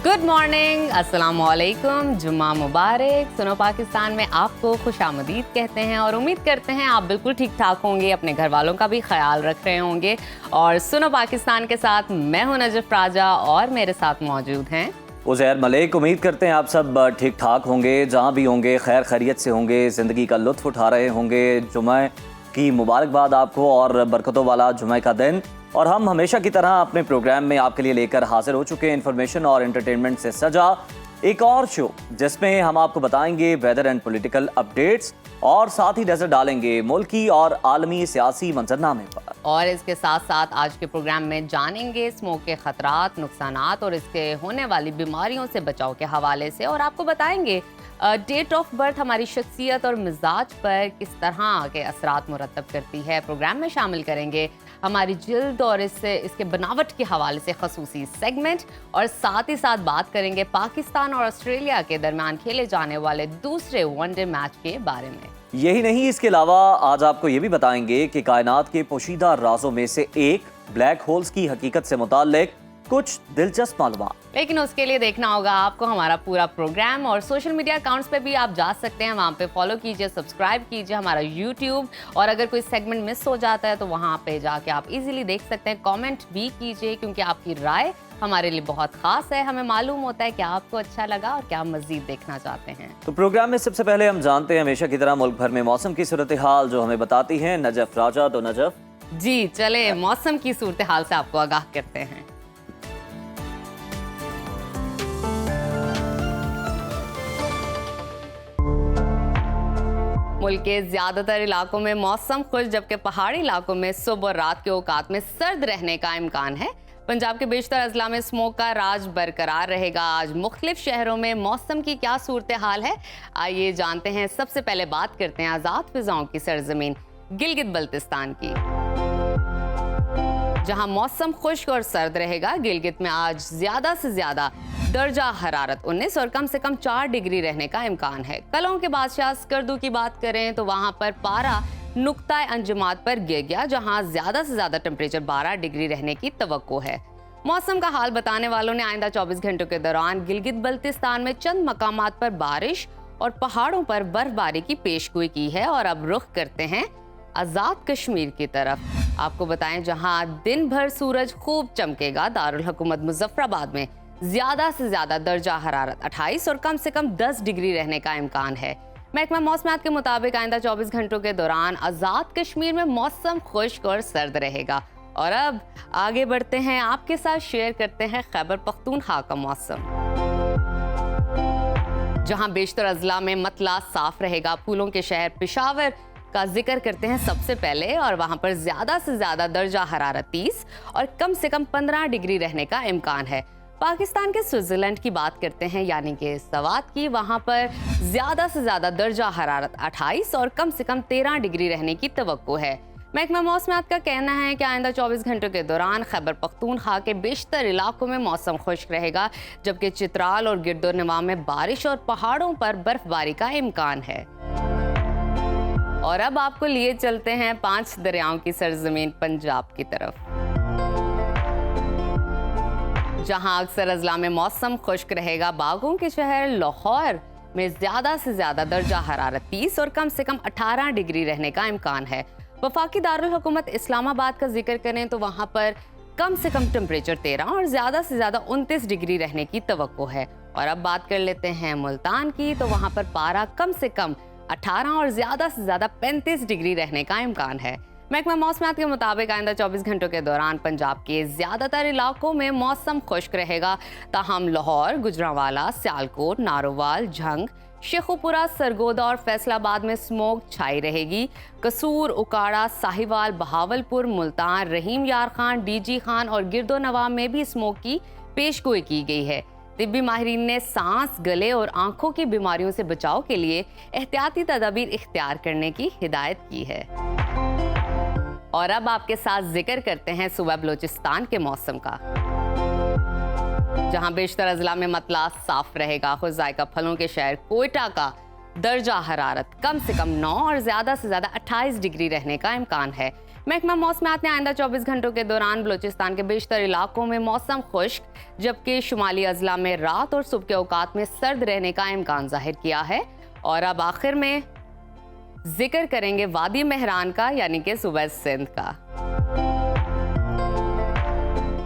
Good morning, अस्सलाम वालेकुम, जुम्मा मुबारक। सुनो पाकिस्तान में आपको खुशामदीद कहते हैं और उम्मीद करते हैं आप बिल्कुल ठीक ठाक होंगे, अपने घर वालों का भी ख्याल रख रहे होंगे। और सुनो पाकिस्तान के साथ मैं हूं नजफ राजा और मेरे साथ मौजूद हैं उज़ैर मलिक। उम्मीद करते हैं आप सब ठीक ठाक होंगे, जहाँ भी होंगे खैर खैरियत से होंगे, ज़िंदगी का लुत्फ़ उठा रहे होंगे। जुम्मे की मुबारकबाद आपको और बरकतों वाला जुम्मे का दिन। और हम हमेशा की तरह अपने प्रोग्राम में आपके लिए लेकर हाजिर हो चुके हैं इन्फॉर्मेशन और एंटरटेनमेंट से सजा एक और शो, जिसमें हम आपको बताएंगे वेदर एंड पॉलिटिकल अपडेट्स और साथ ही नजर डालेंगे मुल्की और आलमी सियासी मंजरनामे पर। और इसके साथ साथ आज के प्रोग्राम में जानेंगे स्मोक के खतरात, नुकसानात और इसके होने वाली बीमारियों से बचाव के हवाले से। और आपको बताएंगे डेट ऑफ बर्थ हमारी शख्सियत और मिजाज पर किस तरह के असरात मुरतब करती है। प्रोग्राम में शामिल करेंगे हमारी जिल्द और इसके बनावट के हवाले से खसूसी सेगमेंट। और साथ ही साथ बात करेंगे पाकिस्तान और ऑस्ट्रेलिया के दरमियान खेले जाने वाले दूसरे वनडे मैच के बारे में। यही नहीं, इसके अलावा आज आपको ये भी बताएंगे कि कायनात के पोशीदा राजों में से एक ब्लैक होल्स की हकीकत से मुताल्लिक कुछ दिलचस्प मालूमात। लेकिन उसके लिए देखना होगा आपको हमारा पूरा प्रोग्राम। और सोशल मीडिया अकाउंट्स पे भी आप जा सकते हैं, वहाँ पे फॉलो कीजिए, सब्सक्राइब कीजिए हमारा यूट्यूब। और अगर कोई सेगमेंट मिस हो जाता है तो वहाँ पे जाके आप इजीली देख सकते हैं। कमेंट भी कीजिए, क्योंकि आपकी राय हमारे लिए बहुत खास है। हमें मालूम होता है कि आपको अच्छा लगा और क्या मजीद देखना चाहते हैं। तो प्रोग्राम में सबसे पहले हम जानते हैं हमेशा की तरह मुल्क भर में मौसम की सूरत हाल, जो हमें बताती हैं नजफ राजा। तो नजफ जी चले मौसम की सूरत हाल से आपको आगाह करते हैं। मुल्क के ज्यादातर इलाकों में मौसम खुश, जबकि पहाड़ी इलाकों में सुबह और रात के औकात में सर्द रहने का इम्कान है। पंजाब के बेशतर अजला में स्मोक का राज बरकरार रहेगा। आज मुख्तलिफ शहरों में मौसम की क्या सूरत हाल है, आइए जानते हैं। सबसे पहले बात करते हैं आज़ाद फिजाओं की सरजमीन गिलगित बल्तिस्तान की, जहां मौसम खुश्क और सर्द रहेगा। गिलगित में आज ज्यादा से ज्यादा दर्जा हरारत 19 और कम से कम 4 डिग्री रहने का इम्कान है। कलों के बादशाह स्कर्दू की बात करें तो वहां पर पारा नुक्ताए अंजुमात पर गिर गया, जहां ज्यादा से ज्यादा टेम्परेचर 12 डिग्री रहने की तवक्को है। मौसम का हाल बताने वालों ने आइंदा 24 घंटों के दौरान गिलगित बल्तिस्तान में चंद मकामात पर बारिश और पहाड़ों पर बर्फबारी की पेशगोई की है। और अब रुख करते हैं आजाद कश्मीर की तरफ। आपको बताएं, जहां दिन भर सूरज खूब चमकेगा। दारुल हुकूमत मुजफ्फराबाद में ज्यादा से ज्यादा दर्जा हरारत 28 और कम से कम 10 डिग्री रहने का इम्कान है। महकमा मौसमियात के मुताबिक आइंदा 24 घंटों के दौरान आजाद कश्मीर में मौसम खुश्क और सर्द रहेगा। और अब आगे बढ़ते हैं, आपके साथ शेयर करते हैं खैबर पख्तूनख्वा का मौसम, जहां बेशतर अजला में मतला साफ रहेगा। फूलों के शहर पेशावर का जिक्र करते हैं सबसे पहले, और वहां पर ज्यादा से ज्यादा दर्जा हरारत 30 और कम से कम 15 डिग्री रहने का इम्कान है। पाकिस्तान के स्विट्जरलैंड की बात करते हैं, यानी कि सवात की, वहां पर ज्यादा से ज्यादा दर्जा हरारत 28 और कम से कम 13 डिग्री रहने की तवक्को है। महकमा मौसमियात का कहना है कि आइंदा 24 घंटों के दौरान खैबर पख्तूनख्वा के बेशतर इलाकों में मौसम खुश्क रहेगा, जबकि चित्राल और गिरदोनवा में बारिश और पहाड़ों पर बर्फबारी का इम्कान है। और अब आपको लिए चलते हैं 5 दरियाओं की सरजमीन पंजाब की तरफ, जहां अक्सर अजला में मौसम खुश्क रहेगा। बागों के शहर लाहौर में ज्यादा से ज्यादा दर्जा हरारत 30 और कम से कम 18 डिग्री रहने का इम्कान है। वफाकी दारुल हुकूमत इस्लामाबाद का जिक्र करें तो वहां पर कम से कम टेम्परेचर 13 और ज्यादा से ज्यादा 29 डिग्री रहने की तवक्को है। और अब बात कर लेते हैं मुल्तान की, तो वहां पर पारा कम से कम 18 और ज्यादा से ज्यादा 35 डिग्री रहने का इम्कान है। महकमा मौसमियात के मुताबिक आइंदा 24 घंटों के दौरान पंजाब के ज्यादातर इलाकों में मौसम खुश्क रहेगा। ताहम लाहौर, गुजरांवाला, सियालकोट, नारोवाल, झंग, शेखुपुरा, सरगोदा और फैसलाबाद में स्मोक छाई रहेगी। कसूर, उकाड़ा, साहिवाल, बहावलपुर, मुल्तान, रहीम यार खान, डीजी खान और गिरदोनवा में भी स्मोक की पेशगोई की गई है। तिब्बी माहिरीन ने सांस, गले और आंखों की बीमारियों से बचाव के लिए एहतियाती तदाबीर इख्तियार करने की हिदायत की है। और अब आपके साथ जिक्र करते हैं सूबा बलोचिस्तान के मौसम का, जहां बेशतर अजला में मतला साफ रहेगा। खुश जायका फलों के शहर कोयटा का दर्जा हरारत कम से कम 9 और ज़्यादा से ज़्यादा 28 डिग्री रहने का इम्कान है। महकमा मौसमियात ने आइंदा 24 घंटों के दौरान बलूचिस्तान के बेशतर इलाकों में मौसम खुश्क, जबकि शुमाली अजला में रात और सुबह के औकात में सर्द रहने का इम्कान जाहिर किया है। और अब आखिर में जिक्र करेंगे वादी मेहरान का, यानी कि सूबा सिंध का।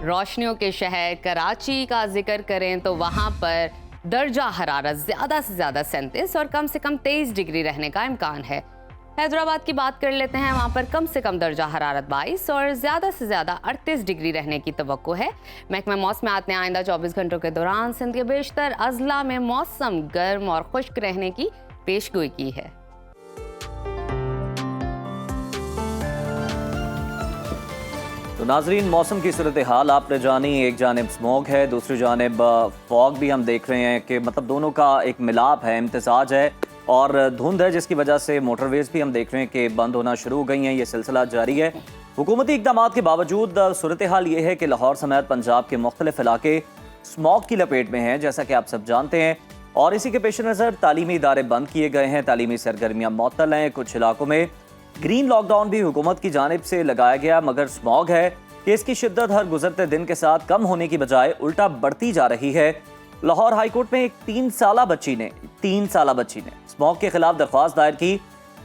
रोशनियों के शहर कराची का जिक्र करें तो वहां पर दर्जा हरारत ज़्यादा से ज़्यादा 37 और कम से कम 23 डिग्री रहने का इम्कान है। हैदराबाद की बात कर लेते हैं, वहाँ पर कम से कम दर्जा हरारत 22 और ज़्यादा से ज़्यादा 38 डिग्री रहने की तवक्को है। महकमा मौसमियात ने आइंदा 24 घंटों के दौरान सिंध के बेशतर अजला में मौसम गर्म और खुश्क रहने की पेशगोई की है। तो नाजरीन, मौसम की सूरत हाल आपने जानी। एक जानिब स्मोक है, दूसरी जानिब फॉग भी हम देख रहे हैं कि मतलब दोनों का एक मिलाप है, इम्तिजाज है और धुंध है, जिसकी वजह से मोटरवेज भी हम देख रहे हैं कि बंद होना शुरू हो गई हैं। ये सिलसिला जारी है। हुकूमती इक़दामात के बावजूद सूरत हाल ये है कि लाहौर समेत पंजाब के मुख्तलिफ इलाके स्मोक की लपेट में हैं, जैसा कि आप सब जानते हैं। और इसी के पेश नज़र तालीमी इदारे बंद किए गए हैं, तालीमी सरगर्मियाँ मुअत्तल हैं। कुछ इलाकों में ग्रीन लॉकडाउन भी हुकूमत की जानिब से लगाया गया, मगर स्मॉग है कि इसकी शिद्दत हर गुजरते दिन के साथ कम होने की बजाय उल्टा बढ़ती जा रही है। लाहौर हाई कोर्ट में एक 3 साला बच्ची ने स्मॉग के खिलाफ दरख्वास्त दायर की,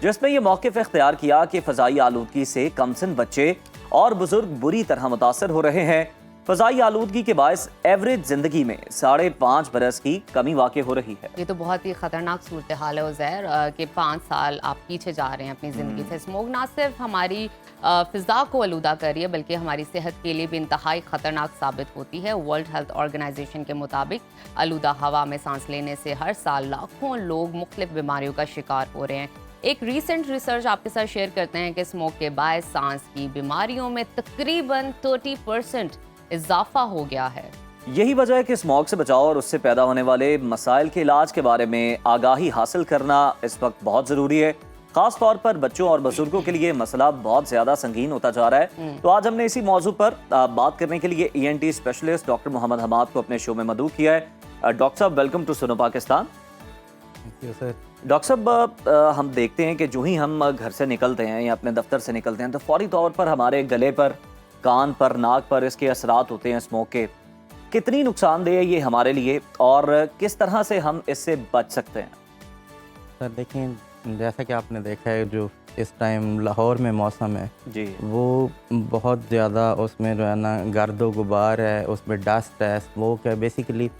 जिसमें यह मौक़िफ़ इख्तियार किया कि फ़ज़ाई आलूदगी से कमसिन बच्चे और बुजुर्ग बुरी तरह मुतासर हो रहे हैं। फ़ज़ाई आलूदगी के बायस एवरेज ज़िंदगी में 5.5 बरस की कमी वाक़ई हो रही है। ये तो बहुत ही ख़तरनाक सूरत हाल है उज़ैर, कि 5 साल आप पीछे जा रहे हैं अपनी ज़िंदगी से। स्मोक ना सिर्फ हमारी फ़िज़ा को आलूदा कर रही है, बल्कि हमारी सेहत के लिए भी इंतहाई ख़तरनाक साबित होती है। वर्ल्ड हेल्थ ऑर्गेनाइजेशन के मुताबिक आलूदा हवा में सांस लेने से हर साल लाखों लोग मुख्तलिफ बीमारियों का शिकार हो रहे हैं। एक रीसेंट रिसर्च आपके साथ शेयर करते हैं कि स्मोक के बायस सांस की बीमारियों में तकरीबन 30% इजाफा हो गया है। यही वजह है कि स्मॉग से बचाव और उससे पैदा होने वाले मसाइल के इलाज के बारे में आगाही हासिल करना इस वक्त बहुत ज़रूरी है। खास तौर पर बच्चों और बुजुर्गों के लिए मसला बहुत ज़्यादा संगीन होता जा रहा है। तो आज हमने इसी मौजू पर बात करने के लिए ENT specialist doctor Mohammad Hamad को अपने शो में मदऊ किया है। डॉक्टर साहब, वेलकम टू सुनो पाकिस्तान। डॉक्टर साहब, हम देखते हैं कि जो ही हम घर से निकलते हैं या अपने दफ्तर से निकलते हैं तो फौरी तौर पर हमारे गले पर, कान पर, नाक पर इसके असरात होते हैं स्मोक के। कितनी नुकसानदेह है ये हमारे लिए और किस तरह से हम इससे बच सकते हैं? सर देखिए, जैसा कि आपने देखा है जो इस टाइम लाहौर में मौसम है जी, वो बहुत ज़्यादा उसमें जो है ना गर्दो गुबार है, उसमें डस्ट है, स्मोक है। बेसिकली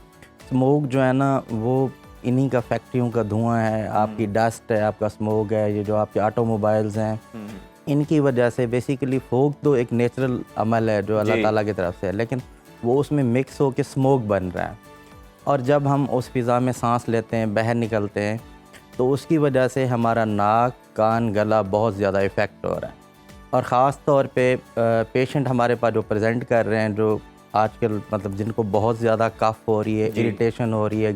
स्मोक जो है ना वो इन्हीं का फैक्ट्रियों का धुआं है, आपकी डस्ट है, आपका स्मोक है, ये जो आपके ऑटोमोबाइल्स हैं, इनकी वजह से बेसिकली फोक तो एक नेचुरल अमल है जो अल्लाह ताला की तरफ से है, लेकिन वो उसमें मिक्स हो के स्मोक बन रहा है। और जब हम उस फ़िज़ा में सांस लेते हैं, बाहर निकलते हैं, तो उसकी वजह से हमारा नाक, कान, गला बहुत ज़्यादा इफ़ेक्ट हो रहा है। और ख़ास तौर पे पेशेंट हमारे पास जो प्रेजेंट कर रहे हैं, जो आजकल मतलब जिनको बहुत ज़्यादा कफ़ हो रही है, इरिटेशन हो रही है,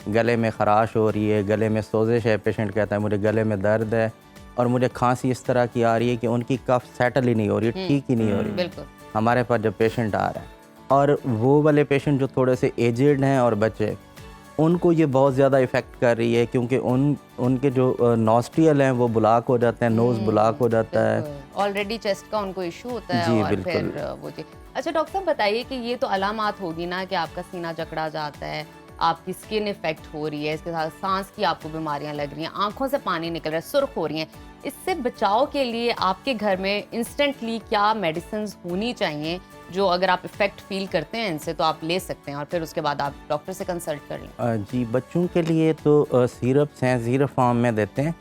गले में ख़राश हो रही है, गले में सोजिश है, पेशेंट कहता है मुझे गले में दर्द है और मुझे खांसी इस तरह की आ रही है कि उनकी कफ सेटल ही नहीं हो रही, ठीक ही नहीं हो रही। बिल्कुल। हमारे पास जब पेशेंट आ रहा है, और वो वाले पेशेंट जो थोड़े से एजेड हैं और बच्चे, उनको ये बहुत ज़्यादा इफ़ेक्ट कर रही है, क्योंकि उनके जो नॉस्ट्रियल हैं वो ब्लॉक हो जाते हैं, नोज़ ब्लॉक हो जाता है। ऑलरेडी चेस्ट का उनको इशू होता है। जी, और बिल्कुल। फिर वो जी। अच्छा डॉक्टर साहब, बताइए कि ये तो अलामात होगी ना कि आपका सीना जकड़ा जाता है, आपकी स्किन इफेक्ट हो रही है, इसके साथ सांस की आपको बीमारियां लग रही हैं, आंखों से पानी निकल रहा है, सुर्ख हो रही हैं। इससे बचाव के लिए आपके घर में इंस्टेंटली क्या मेडिसिन्स होनी चाहिए जो अगर आप इफेक्ट फील करते हैं इनसे तो आप ले सकते हैं और फिर उसके बाद आप डॉक्टर से कंसल्ट कर लें? जी, बच्चों के लिए तो सिरप्स हैं, सिरप फॉर्म में देते हैं।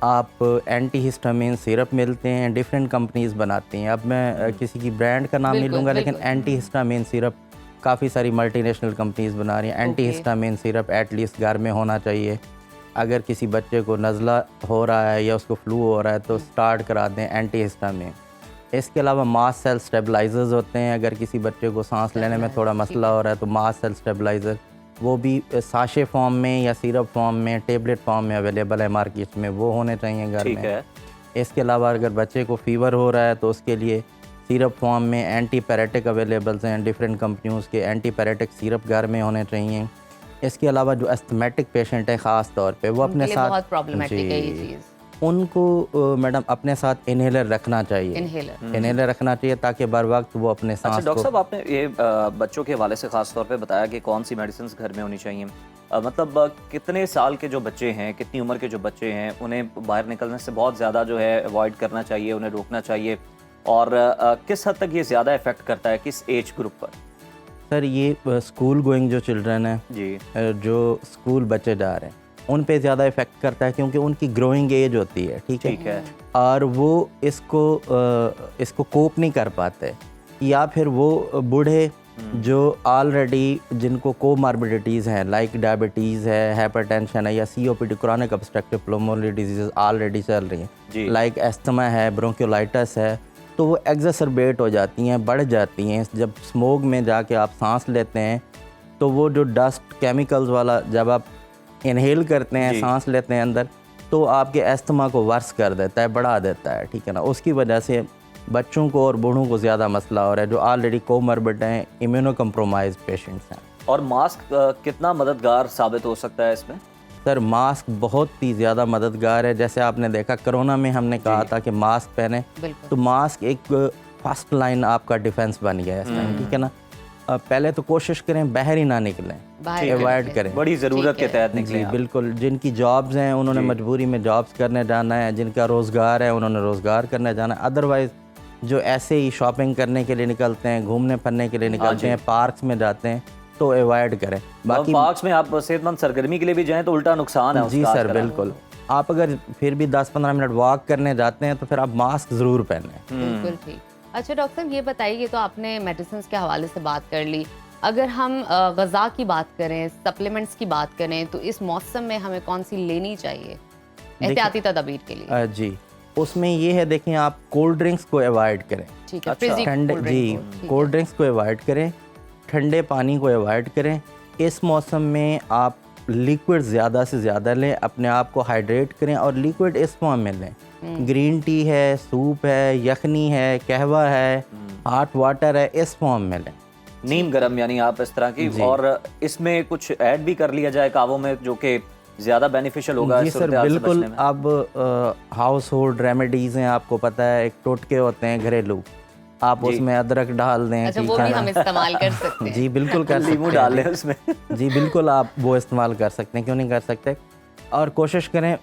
आप एंटी हिस्टामिन सिरप मिलते हैं, डिफरेंट कंपनीज बनाती हैं। अब मैं किसी की ब्रांड का नाम नहीं लूँगा, लेकिन एंटी हिस्टामिन सिरप काफ़ी सारी मल्टीनेशनल कंपनीज बना रही हैं। एंटी हिस्टामिन सिरप एटलीस्ट घर में होना चाहिए। अगर किसी बच्चे को नज़ला हो रहा है या उसको फ्लू हो रहा है तो स्टार्ट करा दें एंटी हिस्टामिन। इसके अलावा मास्ट सेल स्टेबलाइजर्स होते हैं, अगर किसी बच्चे को सांस लेने में थोड़ा मसला हो रहा है तो मास्ट सेल स्टेबलाइज़र, वो भी साशे फॉर्म में या सिरप फॉर्म में, टेबलेट फॉर्म में अवेलेबल है मार्केट में, वो होने चाहिए घर में। इसके अलावा अगर बच्चे को फ़ीवर हो रहा है तो उसके लिए सिरप फॉर्म में एंटी पैरेटिक अवेलेबल्स हैं, डिफरेंट कंपनियों के एंटी पैरेटिक सिरप घर में होने चाहिए। اس کے علاوہ جو استھمیٹک پیشنٹ ہیں خاص طور پہ وہ اپنے ساتھ بہت پرابلمٹک ہے یہ چیز. ان کو میڈم اپنے ساتھ انہیلر رکھنا چاہیے. انہیلر رکھنا چاہیے تاکہ بر وقت وہ اپنے اچھا سانس ڈاکٹر کو. صاحب آپ نے یہ بچوں کے حوالے سے خاص طور پہ بتایا کہ کون سی میڈیسنز گھر میں ہونی چاہیے. مطلب کتنے سال کے جو بچے ہیں, کتنی عمر کے جو بچے ہیں, انہیں باہر نکلنے سے بہت زیادہ جو ہے اوائڈ کرنا چاہیے, انہیں روکنا چاہیے, اور کس حد تک یہ زیادہ افیکٹ کرتا ہے کس ایج گروپ پر؟ سر یہ اسکول گوئنگ جو چلڈرن ہیں, جی, جو اسکول بچے جا رہے ہیں, ان پہ زیادہ افیکٹ کرتا ہے کیونکہ ان کی گروئنگ ایج ہوتی ہے. ٹھیک ہے, اور وہ اس کو کوپ نہیں کر پاتے, یا پھر وہ بوڑھے جو آلریڈی جن کو کوماربیڈیٹیز ہیں لائک ڈائبٹیز ہے, ہائپر ٹینشن ہے, یا COPD chronic obstructive pulmonary disease already چل رہی ہیں, لائک ایستھما ہے, برونکیولائٹس ہے, تو وہ ایگزاسربیٹ ہو جاتی ہیں, بڑھ جاتی ہیں. جب اسموک میں جا کے آپ سانس لیتے ہیں تو وہ جو ڈسٹ کیمیکلز والا جب آپ انہیل کرتے ہیں, سانس لیتے ہیں اندر, تو آپ کے ایستھما کو ورس کر دیتا ہے, بڑھا دیتا ہے. ٹھیک ہے نا, اس کی وجہ سے بچوں کو اور بوڑھوں کو زیادہ مسئلہ ہو رہا ہے جو آلریڈی کومربڈ ہیں, امیونو کمپرومائز پیشنٹس ہیں. اور ماسک کتنا مددگار ثابت ہو سکتا ہے اس میں؟ سر ماسک بہت ہی زیادہ مددگار ہے. جیسے آپ نے دیکھا کرونا میں ہم نے کہا تھا کہ ماسک پہنیں, تو ماسک ایک فرسٹ لائن آپ کا ڈیفنس بن گیا ہے اس ٹائم. ٹھیک ہے نا, پہلے تو کوشش کریں باہر ہی نہ نکلیں, اوائڈ کریں, بڑی ضرورت کے تحت نکلیں. جی بالکل, جن کی جابز ہیں انہوں نے مجبوری میں جابز کرنے جانا ہے, جن کا روزگار ہے انہوں نے روزگار کرنے جانا ہے. ادروائز جو ایسے ہی شاپنگ کرنے کے لیے نکلتے ہیں, گھومنے پھرنے کے لیے نکلتے ہیں, پارکس میں جاتے ہیں, تو اوائڈ کریں. باقی پارکس میں آپ صحت مند سرگرمی کے لیے بھی جائیں تو الٹا نقصان ہے. جی سر بالکل, آپ اگر پھر بھی 10-15 منٹ واک کرنے جاتے ہیں تو پھر آپ ماسک ضرور پہنیں. بالکل ٹھیک. اچھا ڈاکٹر صاحب یہ بتائیے, تو آپ نے میڈیسنس کے حوالے سے بات کر لی, اگر ہم غذا کی بات کریں, سپلیمنٹس کی بات کریں, تو اس موسم میں ہمیں کون سی لینی چاہیے احتیاطی تدابیر کے لیے؟ جی اس میں یہ ہے, دیکھیں آپ کولڈ ڈرنکس کو اوائڈ کریں. ٹھنڈے, جی کولڈ ڈرنکس کو اوائڈ کریں, ٹھنڈے پانی کو اوائڈ کریں. اس موسم میں آپ لیکوڈ زیادہ سے زیادہ لیں, اپنے آپ کو ہائیڈریٹ کریں, اور لیکوڈ اس فارم میں لیں. گرین ٹی ہے, سوپ ہے, یخنی ہے, قہوہ ہے, ہاٹ واٹر ہے, اس فارم میں لیں. نیم گرم یعنی آپ اس طرح کی, اور اس میں کچھ ایڈ بھی کر لیا جائے کعبوں میں جو کہ زیادہ بینیفیشل ہوگا. جی سر بالکل, اب ہاؤس ہولڈ ریمیڈیز ہیں, آپ کو پتہ ہے, ایک ٹوٹکے ہوتے ہیں گھریلو, آپ اس میں ادرک ڈال دیں. وہ بھی ہم استعمال کر سکتے ہیں. جی بالکل کر سکتے ہیں, ڈال لیں اس میں. جی بالکل آپ وہ استعمال کر سکتے ہیں, کیوں نہیں کر سکتے. اور کوشش کریں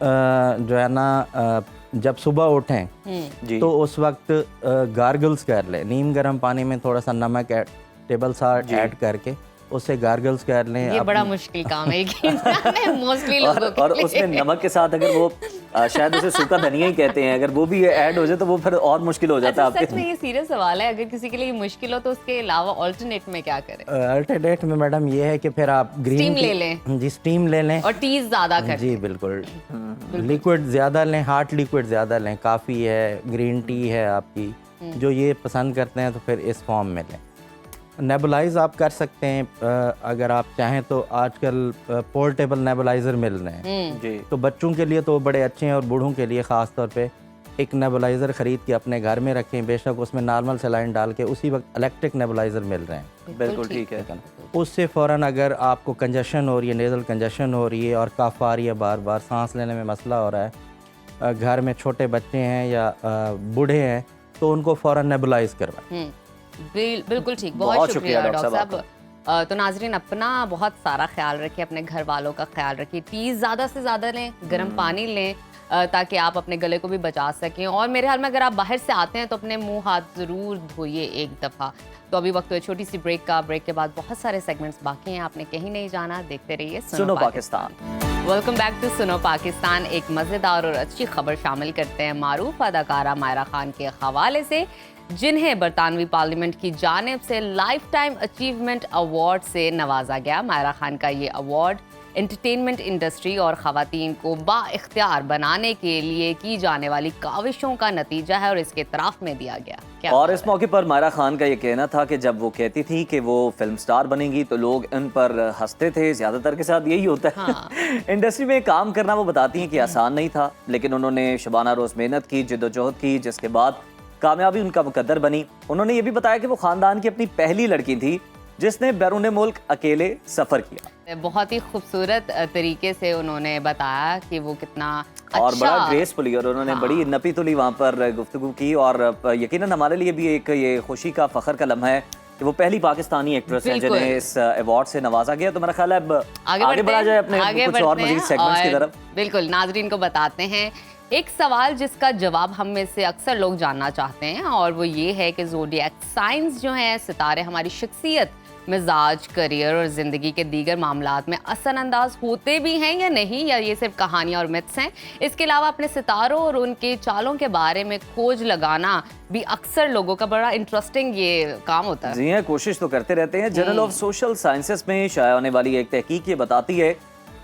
جو ہے نا جب صبح اٹھیں تو اس وقت گارگلز کر لیں, نیم گرم پانی میں تھوڑا سا نمک ٹیبل سالٹ ایڈ کر کے اس سے گارگلز کر لیں. یہ بڑا مشکل کام ہے موسٹلی لوگوں کے اور اس میں نمک کے ساتھ اگر وہ شاید اسے سوکھا دھنیا ہی کہتے ہیں, اگر وہ بھی ایڈ ہو جائے تو وہ پھر اور مشکل ہو جاتا ہے آپ کے. سچ میں یہ سیریس سوال ہے, اگر کسی کے لیے مشکل ہو تو اس کے علاوہ آلٹرنیٹ میں کیا کریں؟ آلٹرنیٹ میں میڈم یہ ہے کہ پھر آپ گرین لے لیں. جی اسٹیم لے لیں, اور ٹیز زیادہ کریں. جی بالکل, لیکوڈ زیادہ لیں, ہارٹ لیکوڈ زیادہ لیں, کافی ہے, گرین ٹی ہے آپ کی, جو یہ پسند کرتے ہیں تو پھر اس فارم میں لیں. نیبولائز آپ کر سکتے ہیں اگر آپ چاہیں تو, آج کل پورٹیبل نیبولائزر مل رہے ہیں, تو بچوں کے لیے تو وہ بڑے اچھے ہیں, اور بوڑھوں کے لیے خاص طور پہ ایک نیبولائزر خرید کے اپنے گھر میں رکھیں, بے شک اس میں نارمل سلائن ڈال کے, اسی وقت الیکٹرک نیبولائزر مل رہے ہیں. بالکل ٹھیک ہے. اس سے فوراً اگر آپ کو کنجیشن ہو رہی ہے, نیزل کنجیشن ہو رہی ہے, اور کف آ رہی ہے, بار بار سانس لینے میں مسئلہ ہو رہا ہے, گھر میں چھوٹے بچے ہیں یا بوڑھے ہیں, تو ان کو فوراً نیبولائز کروائیں. بالکل ٹھیک, بہت شکریہ ڈاکٹر صاحب. تو ناظرین اپنا بہت سارا خیال رکھیں, اپنے گھر والوں کا خیال رکھیں, ٹیز زیادہ سے زیادہ لیں, گرم پانی لیں تاکہ آپ اپنے گلے کو بھی بچا سکیں. اور میرے خیال میں اگر آپ باہر سے آتے ہیں تو اپنے منہ ہاتھ ضرور دھوئیے ایک دفعہ. تو ابھی وقت ہے چھوٹی سی بریک کا, بریک کے بعد بہت سارے سیگمنٹس باقی ہیں, آپ نے کہیں نہیں جانا, دیکھتے رہیے سنو پاکستان. ویلکم بیک ٹو سنو پاکستان. ایک مزیدار اور اچھی خبر شامل کرتے ہیں معروف اداکارہ مائرہ خان کے حوالے سے, جنہیں برطانوی پارلیمنٹ کی جانب سے لائف ٹائم اچیومنٹ ایوارڈ سے نوازا گیا. مائرہ خان کا یہ ایوارڈ انٹرٹینمنٹ انڈسٹری اور خواتین کو با اختیار بنانے کے لیے کی جانے والی کاوشوں کا نتیجہ ہے, اور اس کے اعتراف میں دیا گیا. اور اس موقع پر مائرہ خان کا یہ کہنا تھا کہ جب وہ کہتی تھی کہ وہ فلم سٹار بنیں گی تو لوگ ان پر ہنستے تھے, زیادہ تر کے ساتھ یہی ہوتا ہے. انڈسٹری میں کام کرنا وہ بتاتی ہیں کہ آسان نہیں تھا, لیکن انہوں نے شبانہ روز محنت کی, جد و جہد کی, جس کے بعد کامیابی ان کا مقدر بنی. انہوں نے یہ بھی بتایا کہ وہ خاندان کی اپنی پہلی لڑکی تھی जिसने बैरून मुल्क अकेले सफर किया। बहुत ही खूबसूरत तरीके से उन्होंने बताया कि वो कितना और अच्छा बड़ा ग्रेसफुली, और उन्होंने बड़ी नपी तुली वहाँ पर गुफ्तगू की। और यकीनन हमारे लिए भी एक ये खुशी का फख्र का लम्हा है कि वो पहली पाकिस्तानी एक्ट्रेस है जिन्हें इस अवार्ड से नवाजा गया। तो मेरा ख्याल है अब आगे बढ़ा जाए अपने कुछ और मजीद सेगमेंट्स की तरफ। बिल्कुल, नाजरीन को बताते हैं एक सवाल जिसका जवाब हम में से अक्सर लोग जानना चाहते हैं, और वो ये है कि ज़ोडिएक साइंस जो है, सितारे हमारी शख्सियत, मिजाज, करियर और ज़िंदगी के दीगर मामलात में असरअंदाज होते भी हैं या नहीं, या ये सिर्फ कहानियाँ और मिथ्स हैं। इसके अलावा अपने सितारों और उनके चालों के बारे में खोज लगाना भी अक्सर लोगों का बड़ा इंटरेस्टिंग ये काम होता है। जी हाँ, कोशिश तो करते रहते हैं। जर्नल ऑफ सोशल साइंसेस में शाया होने वाली एक तहकीक ये बताती है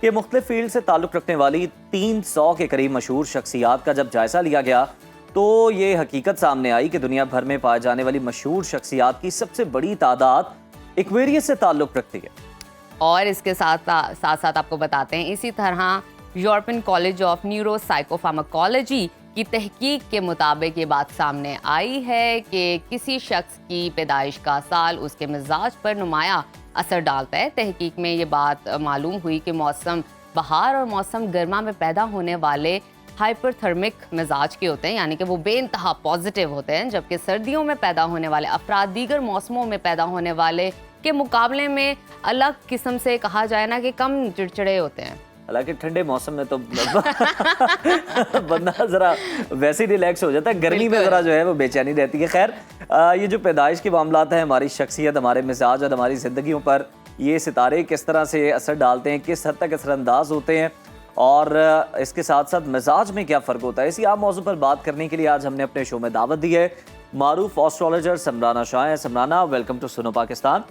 कि मुख्तलिफ फील्ड से ताल्लुक़ रखने वाली 300 के करीब मशहूर शख्सियात का जब जायज़ा लिया गया तो ये हकीकत सामने आई कि दुनिया भर में पाए जाने वाली मशहूर शख्सियात की सबसे बड़ी तादाद एक्वेरियस से ताल्लुक़ रखती है। और इसके साथ साथ आपको बताते हैं, इसी तरह European college of neuro psychopharmacology की तहकीक के मुताबिक ये बात सामने आई है कि किसी शख्स की पैदाइश का साल उसके मिजाज पर नुमाया असर डालता है। तहकीक में ये बात मालूम हुई कि मौसम बहार और मौसम गर्मा में पैदा होने वाले हाइपरथर्मिक मिजाज के होते हैं, यानी कि वो बेइंतहा पॉजिटिव होते हैं, जबकि सर्दियों में पैदा होने वाले अफराद दीगर मौसमों में पैदा होने वाले के मुकाबले में अलग किस्म से कहा जाए ना कि कम चिड़चिड़े होते हैं। हालांकि ठंडे मौसम में तो बंदा जरा वैसे ही रिलैक्स हो जाता है, गर्मी में जरा जो है वो बेचैनी रहती है। खैर, ये जो पैदाइश के मामलात हैं, हमारी शख्सियत, हमारे मिजाज और हमारी ज़िंदगियों पर ये सितारे किस तरह से असर डालते हैं, किस हद तक असरअंदाज होते हैं, और इसके साथ साथ मिजाज में क्या फ़र्क होता है, इसी आम मौजू पर बात करने के लिए आज हमने अपने शो में दावत दी है मारूफ एस्ट्रोलॉजर समराना शाह है। समराना, वेलकम टू सुनो पाकिस्तान।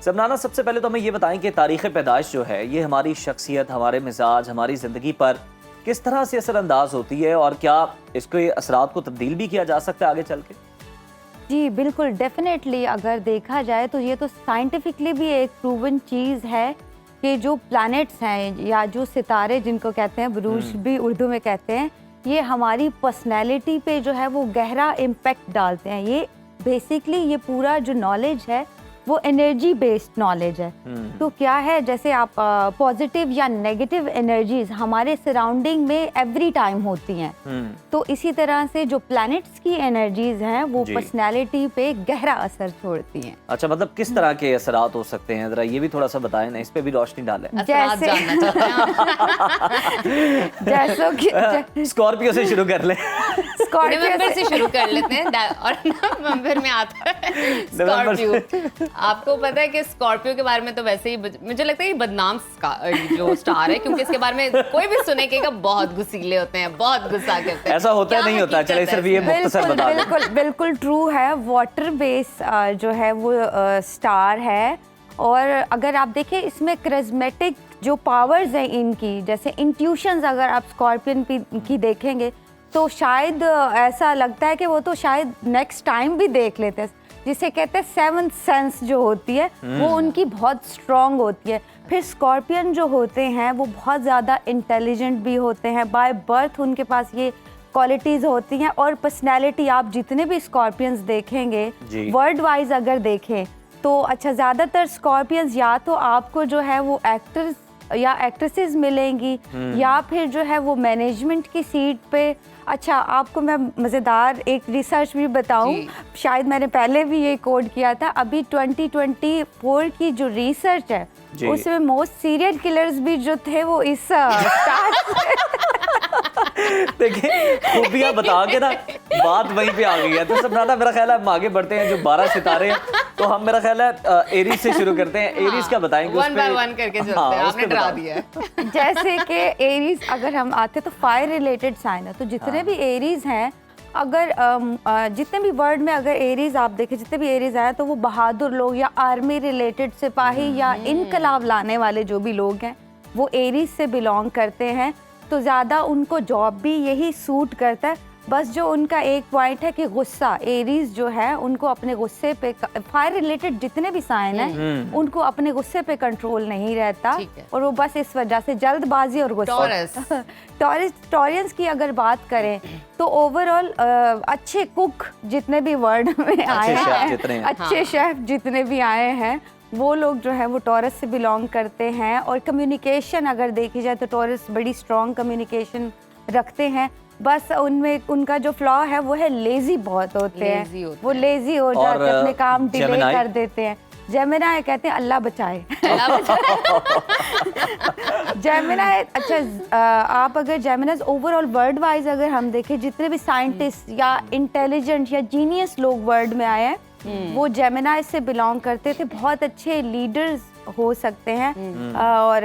समराना, सबसे पहले तो हमें ये बताएं कि तारीख़ पैदाइश जो है ये हमारी शख्सियत, हमारे मिजाज, हमारी ज़िंदगी पर किस तरह से असरअंदाज होती है, और क्या इसके असरात को तब्दील भी किया जा सकता है आगे चल के? जी बिल्कुल, डेफिनेटली अगर देखा जाए तो ये तो साइंटिफिकली भी एक प्रूवन चीज़ है कि जो प्लैनेट्स हैं या जो सितारे जिनको कहते हैं, बुरूज भी उर्दू में कहते हैं, ये हमारी पर्सनैलिटी पे जो है वो गहरा इम्पेक्ट डालते हैं। ये बेसिकली ये पूरा जो नॉलेज है वो एनर्जी बेस्ड नॉलेज है। तो क्या है, जैसे आप पॉजिटिव या नेगेटिव एनर्जीज हमारे सराउंडिंग में एवरी टाइम होती हैं, तो इसी तरह से जो प्लैनेट्स की एनर्जीज हैं वो पर्सनैलिटी पे गहरा असर छोड़ती हैं। अच्छा, मतलब किस तरह के असरात हो सकते हैं, जरा ये भी थोड़ा सा बताएं ना, इस पे भी रोशनी डालें। जैसे कि स्कॉर्पियो से शुरू कर लें। नवंबर से शुरू कर लेते हैं, और नवंबर में आता है स्कॉर्पियो। आपको पता है कि स्कॉर्पियो के बारे में तो वैसे ही मुझे लगता है ये बदनाम जो स्टार है, क्योंकि इसके बारे में कोई भी सुनेगा बहुत गुस्सीले होते हैं, बहुत गुस्सा करते हैं। ऐसा होता है, नहीं होता? चलिए सिर्फ ये मुख्तसर बता दें। बिल्कुल बिल्कुल ट्रू है। वाटर बेस जो है वो स्टार है, और अगर आप देखें इसमें करिश्मेटिक जो पावर्स हैं इनकी, जैसे इंट्यूशंस अगर आप स्कॉर्पियन की देखेंगे तो शायद ऐसा लगता है कि वो तो शायद नेक्स्ट टाइम भी देख लेते हैं, जिसे कहते हैं सेवंथ सेंस जो होती है वो उनकी बहुत स्ट्रॉन्ग होती है। फिर स्कॉर्पियन जो होते हैं वो बहुत ज़्यादा इंटेलिजेंट भी होते हैं, बाय बर्थ उनके पास ये क्वालिटीज़ होती हैं। और पर्सनैलिटी आप जितने भी स्कॉर्पियंस देखेंगे वर्ल्ड वाइज अगर देखें तो अच्छा, ज़्यादातर स्कॉर्पियंस या तो आपको जो है वो एक्टर्स या एक्ट्रेसेस मिलेंगी, या फिर जो है वो मैनेजमेंट की सीट पे। अच्छा, आपको मैं मज़ेदार एक रिसर्च भी बताऊं, शायद मैंने पहले भी ये कोड किया था, अभी 2024 की जो रिसर्च है उसमें मोस्ट सीरियल किलर्स भी जो थे वो इस स्टार देखिए, खूबियां बता के ना बात वहीं पे आ गई है। तो समराना, मेरा ख्याल है हम आगे बढ़ते हैं। जो 12 सितारे हैं, तो हम मेरा ख्याल है एरीज से शुरू करते हैं। एरीज का बताएंगे, वन बाय वन करके चलते हैं, आपने डरा दिया। जैसे कि एरीज अगर हम आते तो फायर रिलेटेड साइन है, तो जितने भी एरीज हैं, अगर जितने भी वर्ल्ड में अगर एरीज आप देखें, जितने भी एरीज आए तो वो बहादुर लोग या आर्मी रिलेटेड सिपाही या इनकलाब लाने वाले जो भी लोग हैं वो एरीज से बिलोंग करते हैं। तो ज़्यादा उनको जॉब भी यही सूट करता है। बस जो उनका एक पॉइंट है कि गुस्सा, एरीज जो है उनको अपने गुस्से पे, फायर रिलेटेड जितने भी साइन हैं उनको अपने गुस्से पे कंट्रोल नहीं रहता, और वो बस इस वजह से जल्दबाजी और गुस्सा। टॉरियंस की अगर बात करें तो ओवरऑल अच्छे कुक जितने भी वर्ल्ड में आए हैं, अच्छे शेफ जितने भी आए हैं, वो लोग जो है वो टॉरस से बिलोंग करते हैं। और कम्युनिकेशन अगर देखी जाए तो टॉरस बड़ी स्ट्रॉन्ग कम्युनिकेशन रखते हैं, बस उनमें उनका जो फ्लॉ है वो है लेजी बहुत होते Lazy हैं, होते वो हैं। लेजी हो जाते हैं, अपने काम डिले Gemini? कर देते हैं। जेमिनाई कहते हैं अल्लाह बचाए। जेमिनाई, अच्छा आप अगर जेमिनाई ओवरऑल वर्ल्ड वाइज अगर हम देखें, जितने भी साइंटिस्ट या इंटेलिजेंट या जीनियस लोग वर्ल्ड में आए हैं वो जेमिनाई से बिलोंग करते थे। बहुत अच्छे लीडर्स हो सकते हैं और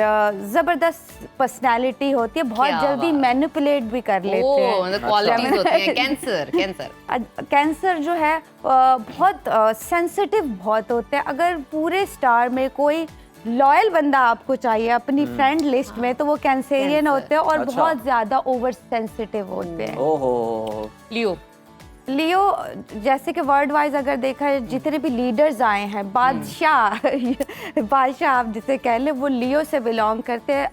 ज़बरदस्त पर्सनालिटी होती है, बहुत क्या जल्दी बात। मैनिपुलेट भी कर लेते हैं। क्वालिटीज होती हैं। कैंसर कैंसर जो है बहुत सेंसिटिव बहुत होते हैं। अगर पूरे स्टार में कोई लॉयल बंदा आपको चाहिए अपनी फ्रेंड लिस्ट में तो वो कैंसेरियन Cancer। होते हैं और अच्छा। बहुत ज़्यादा ओवर सेंसिटिव होते हैं। ओहो, लियो लियो जैसे कि वर्ल्ड वाइज अगर देखा है, जितने भी लीडर्स आए हैं, बादशाह आप जिसे कह लें, वो लियो से बिलोंग करते हैं।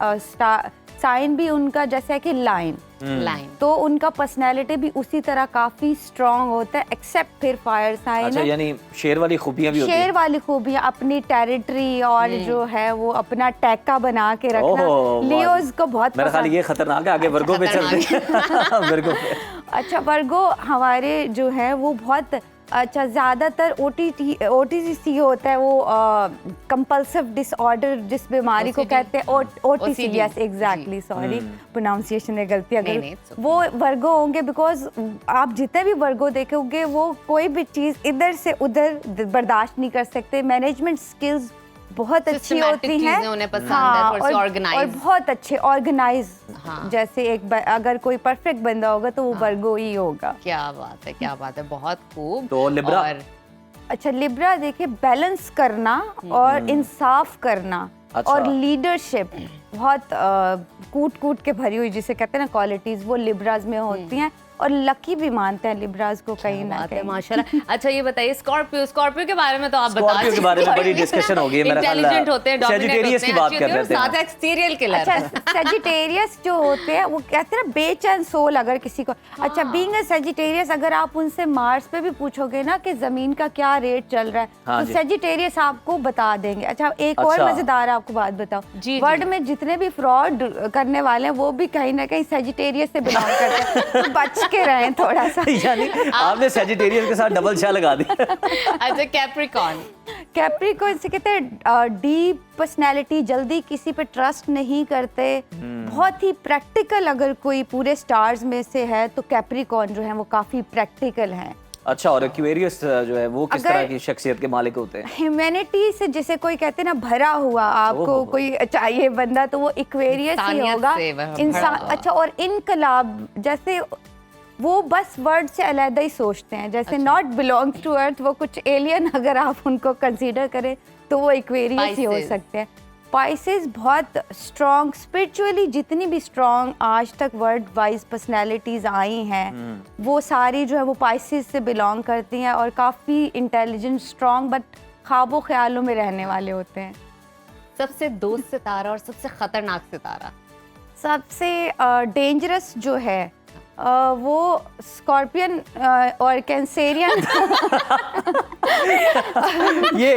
साइन भी उनका जैसे है कि लाइन, तो उनका पर्सनैलिटी भी उसी तरह काफ़ी स्ट्रॉन्ग होता है, एक्सेप्ट फिर फायर साइन अच्छा, है। यानी शेर वाली खूबियां भी होती शेर हैं। वाली खूबियाँ, अपनी टेरिटरी और जो है वो अपना टैका बना के रखना, ओहो, लियोज को बहुत मेरा ख्याल पसंद। ये खतरनाक है। आगे वर्गो पे चलते हैं। वर्गो पे अच्छा, वर्गो हमारे जो है वो बहुत अच्छा, ज़्यादातर OTC होता है, वो कंपल्सिव डिसऑर्डर जिस बीमारी को OCD? कहते हैं, OTC, OCD, yes exactly, sorry pronunciation में गलती नहीं, अगर it's okay। वो वर्गो होंगे, बिकॉज आप जितने भी वर्गो देखोगे वो कोई भी चीज़ इधर से उधर बर्दाश्त नहीं कर सकते। मैनेजमेंट स्किल्स बहुत अच्छी Systematic होती हैं, चीज़ें उन्हें पसंद है, थोड़ी सी और organized। बहुत अच्छे ऑर्गेनाइज। हाँ। जैसे अगर कोई परफेक्ट बंदा होगा तो वो वर्गो ही होगा। क्या बात है, बहुत खूब। तो लिब्रा? और अच्छा, लिब्रा देखिए, बैलेंस करना और इंसाफ करना अच्छा। और लीडरशिप बहुत कूट के भरी हुई जिसे कहते हैं ना क्वालिटीज, वो लिब्राज में होती हैं। और लकी भी मानते हैं लिब्राज को कहीं ना बात है, कहीं। माशाल्लाह। अच्छा, ये बताइए स्कॉर्पियो के बारे में तो आप बता स्कॉर्पियो के बारे में बड़ी डिस्कशन हो गई है, मेरा ख्याल इंटेलिजेंट होते हैं, dominant सेजिटेरियस होते की हैं, बात अच्छी कर होती है, रहे थे और साथ एक सीरियल किलर। अच्छा, सेजिटेरियस जो होते हैं वो कहते हैं ना बेचैन सोल अगर किसी को। अच्छा, बीइंग अ सेजिटेरियस, अगर आप उनसे मार्स पे भी पूछोगे ना कि जमीन का क्या रेट चल रहा है, हाँ तो जी। सेजिटेरियस आपको बता देंगे। अच्छा, एक और अच्छा। मजेदार आपको बात बताओ, जी, जी। वर्ल्ड में जितने भी फ्रॉड करने वाले हैं वो भी कहीं ना कहीं सेजिटेरियस से बिलोंग करते हैं, तो बच के रहें थोड़ा सा। यानी आपने सेजिटेरियस के साथ डबल शाह लगा दी। अच्छा, कैप्रिकॉर्न कैप्रिकॉर्न से कहते हैं डीप पर्सनैलिटी, जल्दी किसी पे ट्रस्ट नहीं करते, बहुत ही प्रैक्टिकल। अगर कोई पूरे स्टार्स में से है तो कैप्रिकॉर्न जो है वो काफ़ी प्रैक्टिकल हैं। अच्छा, और एक्वेरियस जो है वो किस अगर- तरह की शख्सियत के मालिक होते हैं? ह्यूमैनिटी से जैसे कोई कहते हैं ना भरा हुआ आपको ओहो। कोई चाहिए बंदा, तो वो एक्वेरियस ही इंसानियत होगा, से भरा इंसान। हुआ। अच्छा, और इनकलाब जैसे वो बस वर्ड से अलहदा ही सोचते हैं, जैसे नॉट बिलोंग्स टू अर्थ, वो कुछ एलियन अगर आप उनको कंसीडर करें तो वो एक्वेरियस ही हो Pisces। सकते हैं। पाइसेस बहुत स्ट्रॉन्ग स्पिरिचुअली, जितनी भी स्ट्रॉन्ग आज तक वर्ल्ड वाइज पर्सनैलिटीज़ आई हैं वो सारी जो है वो पाइसेस से बिलोंग करती हैं और काफ़ी इंटेलिजेंट, स्ट्रॉन्ग, बट ख्वाबों ख्यालों में रहने वाले होते हैं। सबसे दोस्त सितारा और सबसे खतरनाक सितारा? सबसे डेंजरस जो है वो स्कॉर्पियन और कैंसेरियन। ये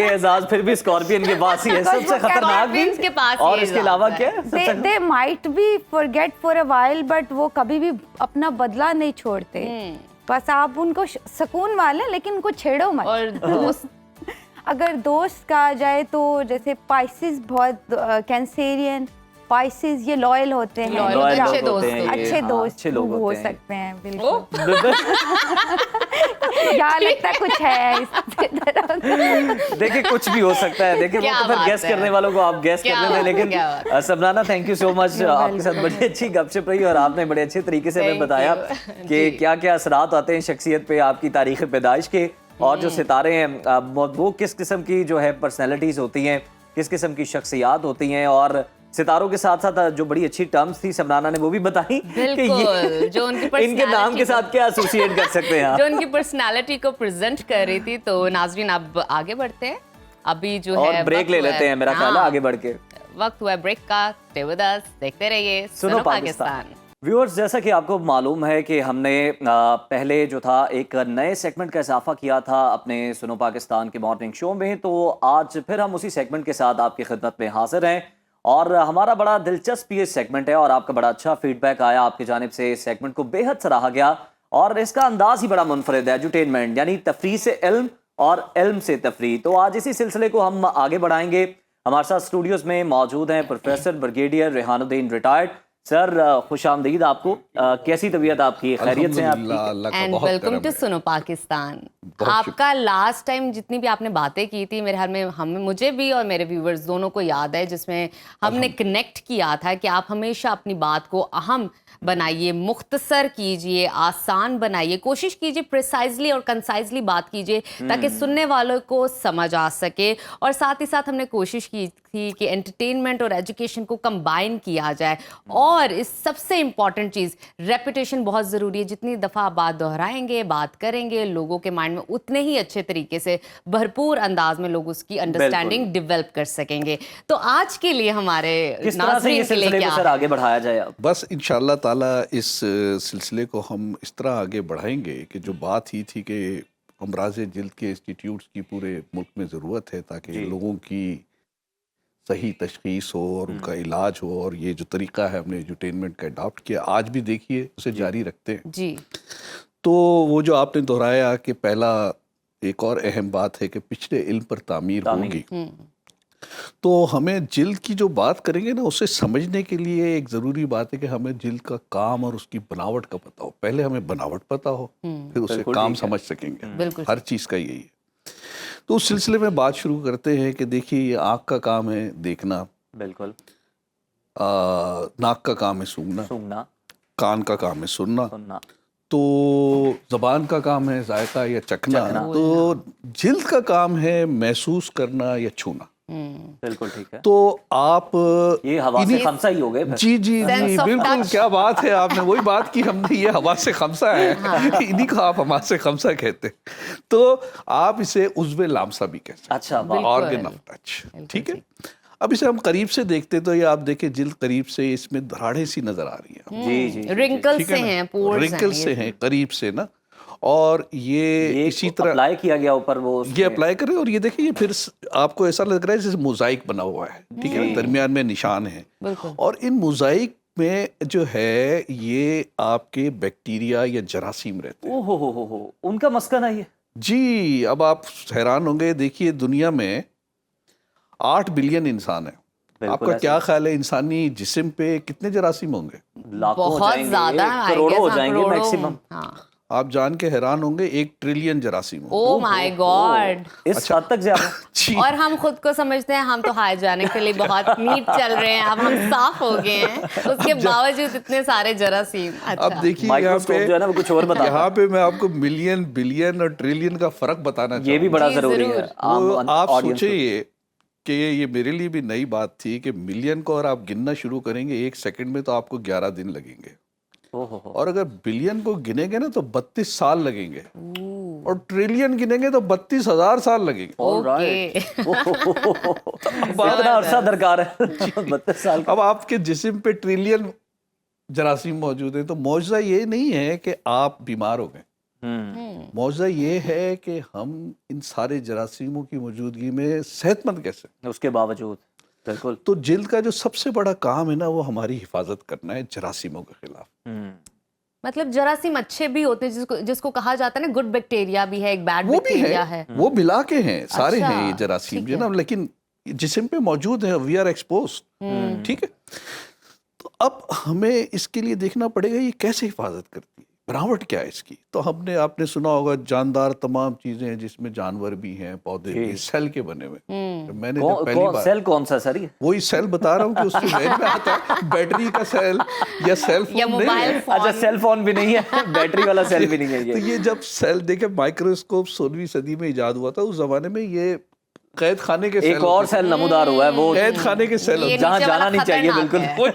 एजाज फिर भी स्कॉर्पियन के पास ही है, सबसे खतरनाक भी। Scorpions के पास और ये इसके एजाज अलावा है। क्या? They might be forget for a while, but वो कभी भी अपना बदला नहीं छोड़ते। बस आप उनको सुकून वाले, लेकिन उनको छेड़ो मत। और दोस्त? अगर दोस्त कहा जाए तो जैसे पाइसेस बहुत, कैंसेरियन, पाइसेस ये लॉयल होते हैं, Loyal, Loyal अच्छे लोग दोस्त होते हैं ये, अच्छे हाँ, दोस्त अच्छे लोग हो होते हैं। सकते हैं, बिल्कुल। यहाँ लगता है कुछ है इस तरह। देखिए, कुछ भी हो सकता है। देखिए, वो क्या तो फिर बात गेस है। करने वालों को आप गेस क्या कर लेते हैं। बात है, लेकिन क्या बात सबनाना, थैंक यू सो मच। आपके साथ बड़ी अच्छी गपशप रही और आपने बड़े अच्छे तरीके से हमें Thank बताया you। कि जी। क्या क्या असरात आते हैं शख्सियत पे आपकी तारीख पैदाइश के, और जो सितारे हैं वो किस किस्म की जो है पर्सनैलिटीज होती हैं, किस किस्म की शख्सियात होती हैं। और सितारों के साथ साथ जो बड़ी अच्छी टर्म्स थी सबनाना ने वो भी बताई कि बिल्कुल, जो उनकी इनके नाम personality के साथ क्या एसोसिएट कर सकते हैं आप। जो उनकी पर्सनालिटी को प्रेजेंट कर रही थी। तो नाजरीन, अब आगे बढ़ते हैं। अभी जो और है ब्रेक वक्त ले हुआ लेते हैं, मेरा ख्याल है, हाँ, आगे बढ़ के। वक्त हुआ ब्रेक का। स्टे विद अस, देखते रहिए सुनो पाकिस्तान। व्यूअर्स, जैसा कि आपको मालूम है कि हमने पहले जो था एक नए सेगमेंट का इजाफा किया था अपने सुनो पाकिस्तान के मॉर्निंग शो में, तो आज फिर हम उसी सेगमेंट के साथ आपकी खिदमत में हाजिर हैं और हमारा बड़ा दिलचस्प ये सेगमेंट है और आपका बड़ा अच्छा फीडबैक आया आपकी जानिब से। इस सेगमेंट को बेहद सराहा गया और इसका अंदाज ही बड़ा मुनफरिद है, एजुटेनमेंट यानी तफरीह से इल्म और इल्म से तफरीह। तो आज इसी सिलसिले को हम आगे बढ़ाएंगे। हमारे साथ स्टूडियोज में मौजूद हैं प्रोफेसर ब्रिगेडियर रेहानुद्दीन रिटायर्ड। सर, खुश आमदीद आपको। कैसी तबीयत आपकी, खैरियत से हैं आपकी? एंड वेलकम टू सुनो पाकिस्तान। आपका लास्ट टाइम जितनी भी आपने बातें की थी, मेरे ख्याल में मुझे भी और मेरे व्यूवर्स दोनों को याद है, जिसमें हमने कनेक्ट किया था कि आप हमेशा अपनी बात को अहम बनाइए, मुख्तसर कीजिए, आसान बनाइए, कोशिश कीजिए प्रिसाइजली और कंसाइजली बात कीजिए ताकि सुनने वालों को समझ आ सके। और साथ ही साथ हमने कोशिश की थी कि एंटरटेनमेंट और एजुकेशन को कंबाइन किया जाए। और इस सबसे इम्पॉर्टेंट चीज़, रेपुटेशन बहुत ज़रूरी है। जितनी दफ़ा बात दोहराएंगे, बात करेंगे, लोगों के माइंड में उतने ही अच्छे तरीके से भरपूर अंदाज में लोग उसकी अंडरस्टैंडिंग डेवलप कर सकेंगे। तो आज के लिए हमारे किस तरह से ये सिलसिले को सर आगे बढ़ाया जाए अब? बस इंशाअल्लाह ताला इस सिलसिले को हम इस तरह आगे बढ़ाएंगे कि जो बात ही थी कि अमराज जिल्द के इंस्टीट्यूट्स की पूरे मुल्क में ज़रूरत है ताकि लोगों की सही तशखीस हो और उनका इलाज हो, और ये जो तरीका है हमने एजुटेनमेंट का अडॉप्ट किया, आज भी देखिए उसे जारी रखते हैं जी। तो वो जो आपने दोहराया कि पहला एक और अहम बात है कि पिछले इल्म पर तामीर होगी, तो हमें जिल्द की जो बात करेंगे ना, उसे समझने के लिए एक ज़रूरी बात है कि हमें जिल्द का काम और उसकी बनावट का पता हो। पहले हमें बनावट पता हो, फिर उसे काम समझ सकेंगे। हर चीज़ का यही है। तो उस सिलसिले में बात शुरू करते हैं कि देखिए, ये आँख का काम है देखना, बिल्कुल, नाक का काम है सूंघना, कान का काम है सुनना, तो ज़बान का काम है जायका या चखना, तो जिल्द का काम है महसूस करना या छूना। बिल्कुल ठीक है। तो आप ये हवा से खमसा ही हो गए फिर। जी जी जी, बिल्कुल, क्या बात है, आपने वही बात की, हमने ये हवा से खमसा है, इन्हीं को आप हवा से खमसा कहते हैं। तो आप इसे उज़्वे लामसा भी कहते हैं। अच्छा, ऑर्गन ऑफ टच, ठीक है। अब इसे हम करीब से देखते तो ये आप देखें, जिल्द करीब से इसमें धराड़े सी नजर आ रही है। जी जी, रिंकल्स से हैं, पोर्स हैं, रिंकल्स से हैं करीब से ना, और ये इसी तरह अप्लाई किया गया ऊपर, वो ये अप्लाई करें और ये देखिए, ये फिर आपको ऐसा लग रहा है जैसे मोज़ाइक बना हुआ है, ठीक है, दरमियान में निशान है, और इन मोज़ाइक में जो है ये आपके बैक्टीरिया या जरासीम रहते हैं। ओहो, उनका मस्कन है ये। जी, अब आप हैरान होंगे, देखिए दुनिया में 8 बिलियन इंसान है। आपका क्या ख्याल है, इंसानी जिस्म पे कितने जरासीम होंगे? लाखों हो बहुत जाएंगे, ज्यादा, करोड़ों हो जाएंगे मैक्सिमम। आप जान के हैरान होंगे, 1 ट्रिलियन जरासीम होंगे। ओह माय गॉड, इस हद तक ज्यादा। जी, और हम खुद को समझते हैं हम तो हाइजीनिक के लिए बहुत नीट चल रहे हैं, अब हम साफ हो गए हैं, उसके बावजूद इतने सारे जरासीम। अच्छा, अब देखिए यहाँ माइक्रोस्कोप पे जो है ना वो कुछ और बताता है। यहाँ पे मैं आपको मिलियन, बिलियन और ट्रिलियन का फर्क बताना ये भी बड़ा जी, जरूरी जरूर। है। आप audience सोचे ये कि ये मेरे लिए भी नई बात थी कि मिलियन को और आप गिनना शुरू करेंगे 1 सेकंड में तो आपको 11 दिन लगेंगे, ओहो, और अगर बिलियन को गिनेंगे ना तो 32 साल लगेंगे, और ट्रिलियन गिनेंगे तो 32,000 साल लगेंगे। ओके। इतना अरसा दरकार है 32 साल। अब आपके जिस्म पे ट्रिलियन जरासीम मौजूद है, तो मौजज़ा ये नहीं है कि आप बीमार हो गए, मौजज़ा ये है कि हम इन सारे जरासीमों की मौजूदगी में सेहतमंद कैसे। उसके बावजूद बिल्कुल। तो जिल्द का जो सबसे बड़ा काम है ना, वो हमारी हिफाजत करना है जरासीमों के खिलाफ। मतलब जरासीम अच्छे भी होते हैं, जिसको कहा जाता है ना, गुड बैक्टीरिया भी है, एक बैड वो भी बैक्टीरिया है, है। वो मिला के हैं, सारे अच्छा, हैं ये जरासीम ठीक जो ना, लेकिन जिस्म पे मौजूद है, वी आर एक्सपोज्ड, ठीक है। तो अब हमें इसके लिए देखना पड़ेगा ये कैसे हिफाजत करती है, बनावट क्या है इसकी। तो हमने आपने सुना होगा जानदार तमाम चीजें हैं, जिसमें जानवर भी हैं, पौधे भी, सेल के बने हुए। तो मैंने जब पहली बार सेल कौन सा सर? वही सेल बता रहा हूँ कि उसके जहन में आता है बैटरी का सेल या सेल फोन या नहीं मोबाइल है। फोन। अच्छा, सेल फोन भी नहीं है, बैटरी वाला सेल भी नहीं है तो ये। ये जब सेल देखे, माइक्रोस्कोप 16वीं सदी में इजाद हुआ था, उस जमाने में ये कैद खाने के सेल एक और सेल नमूदार हुआ है, वो कैद खाने के सेल ये जहाँ नीचे जाना वाला नहीं चाहिए, खतरनाक बिल्कुल।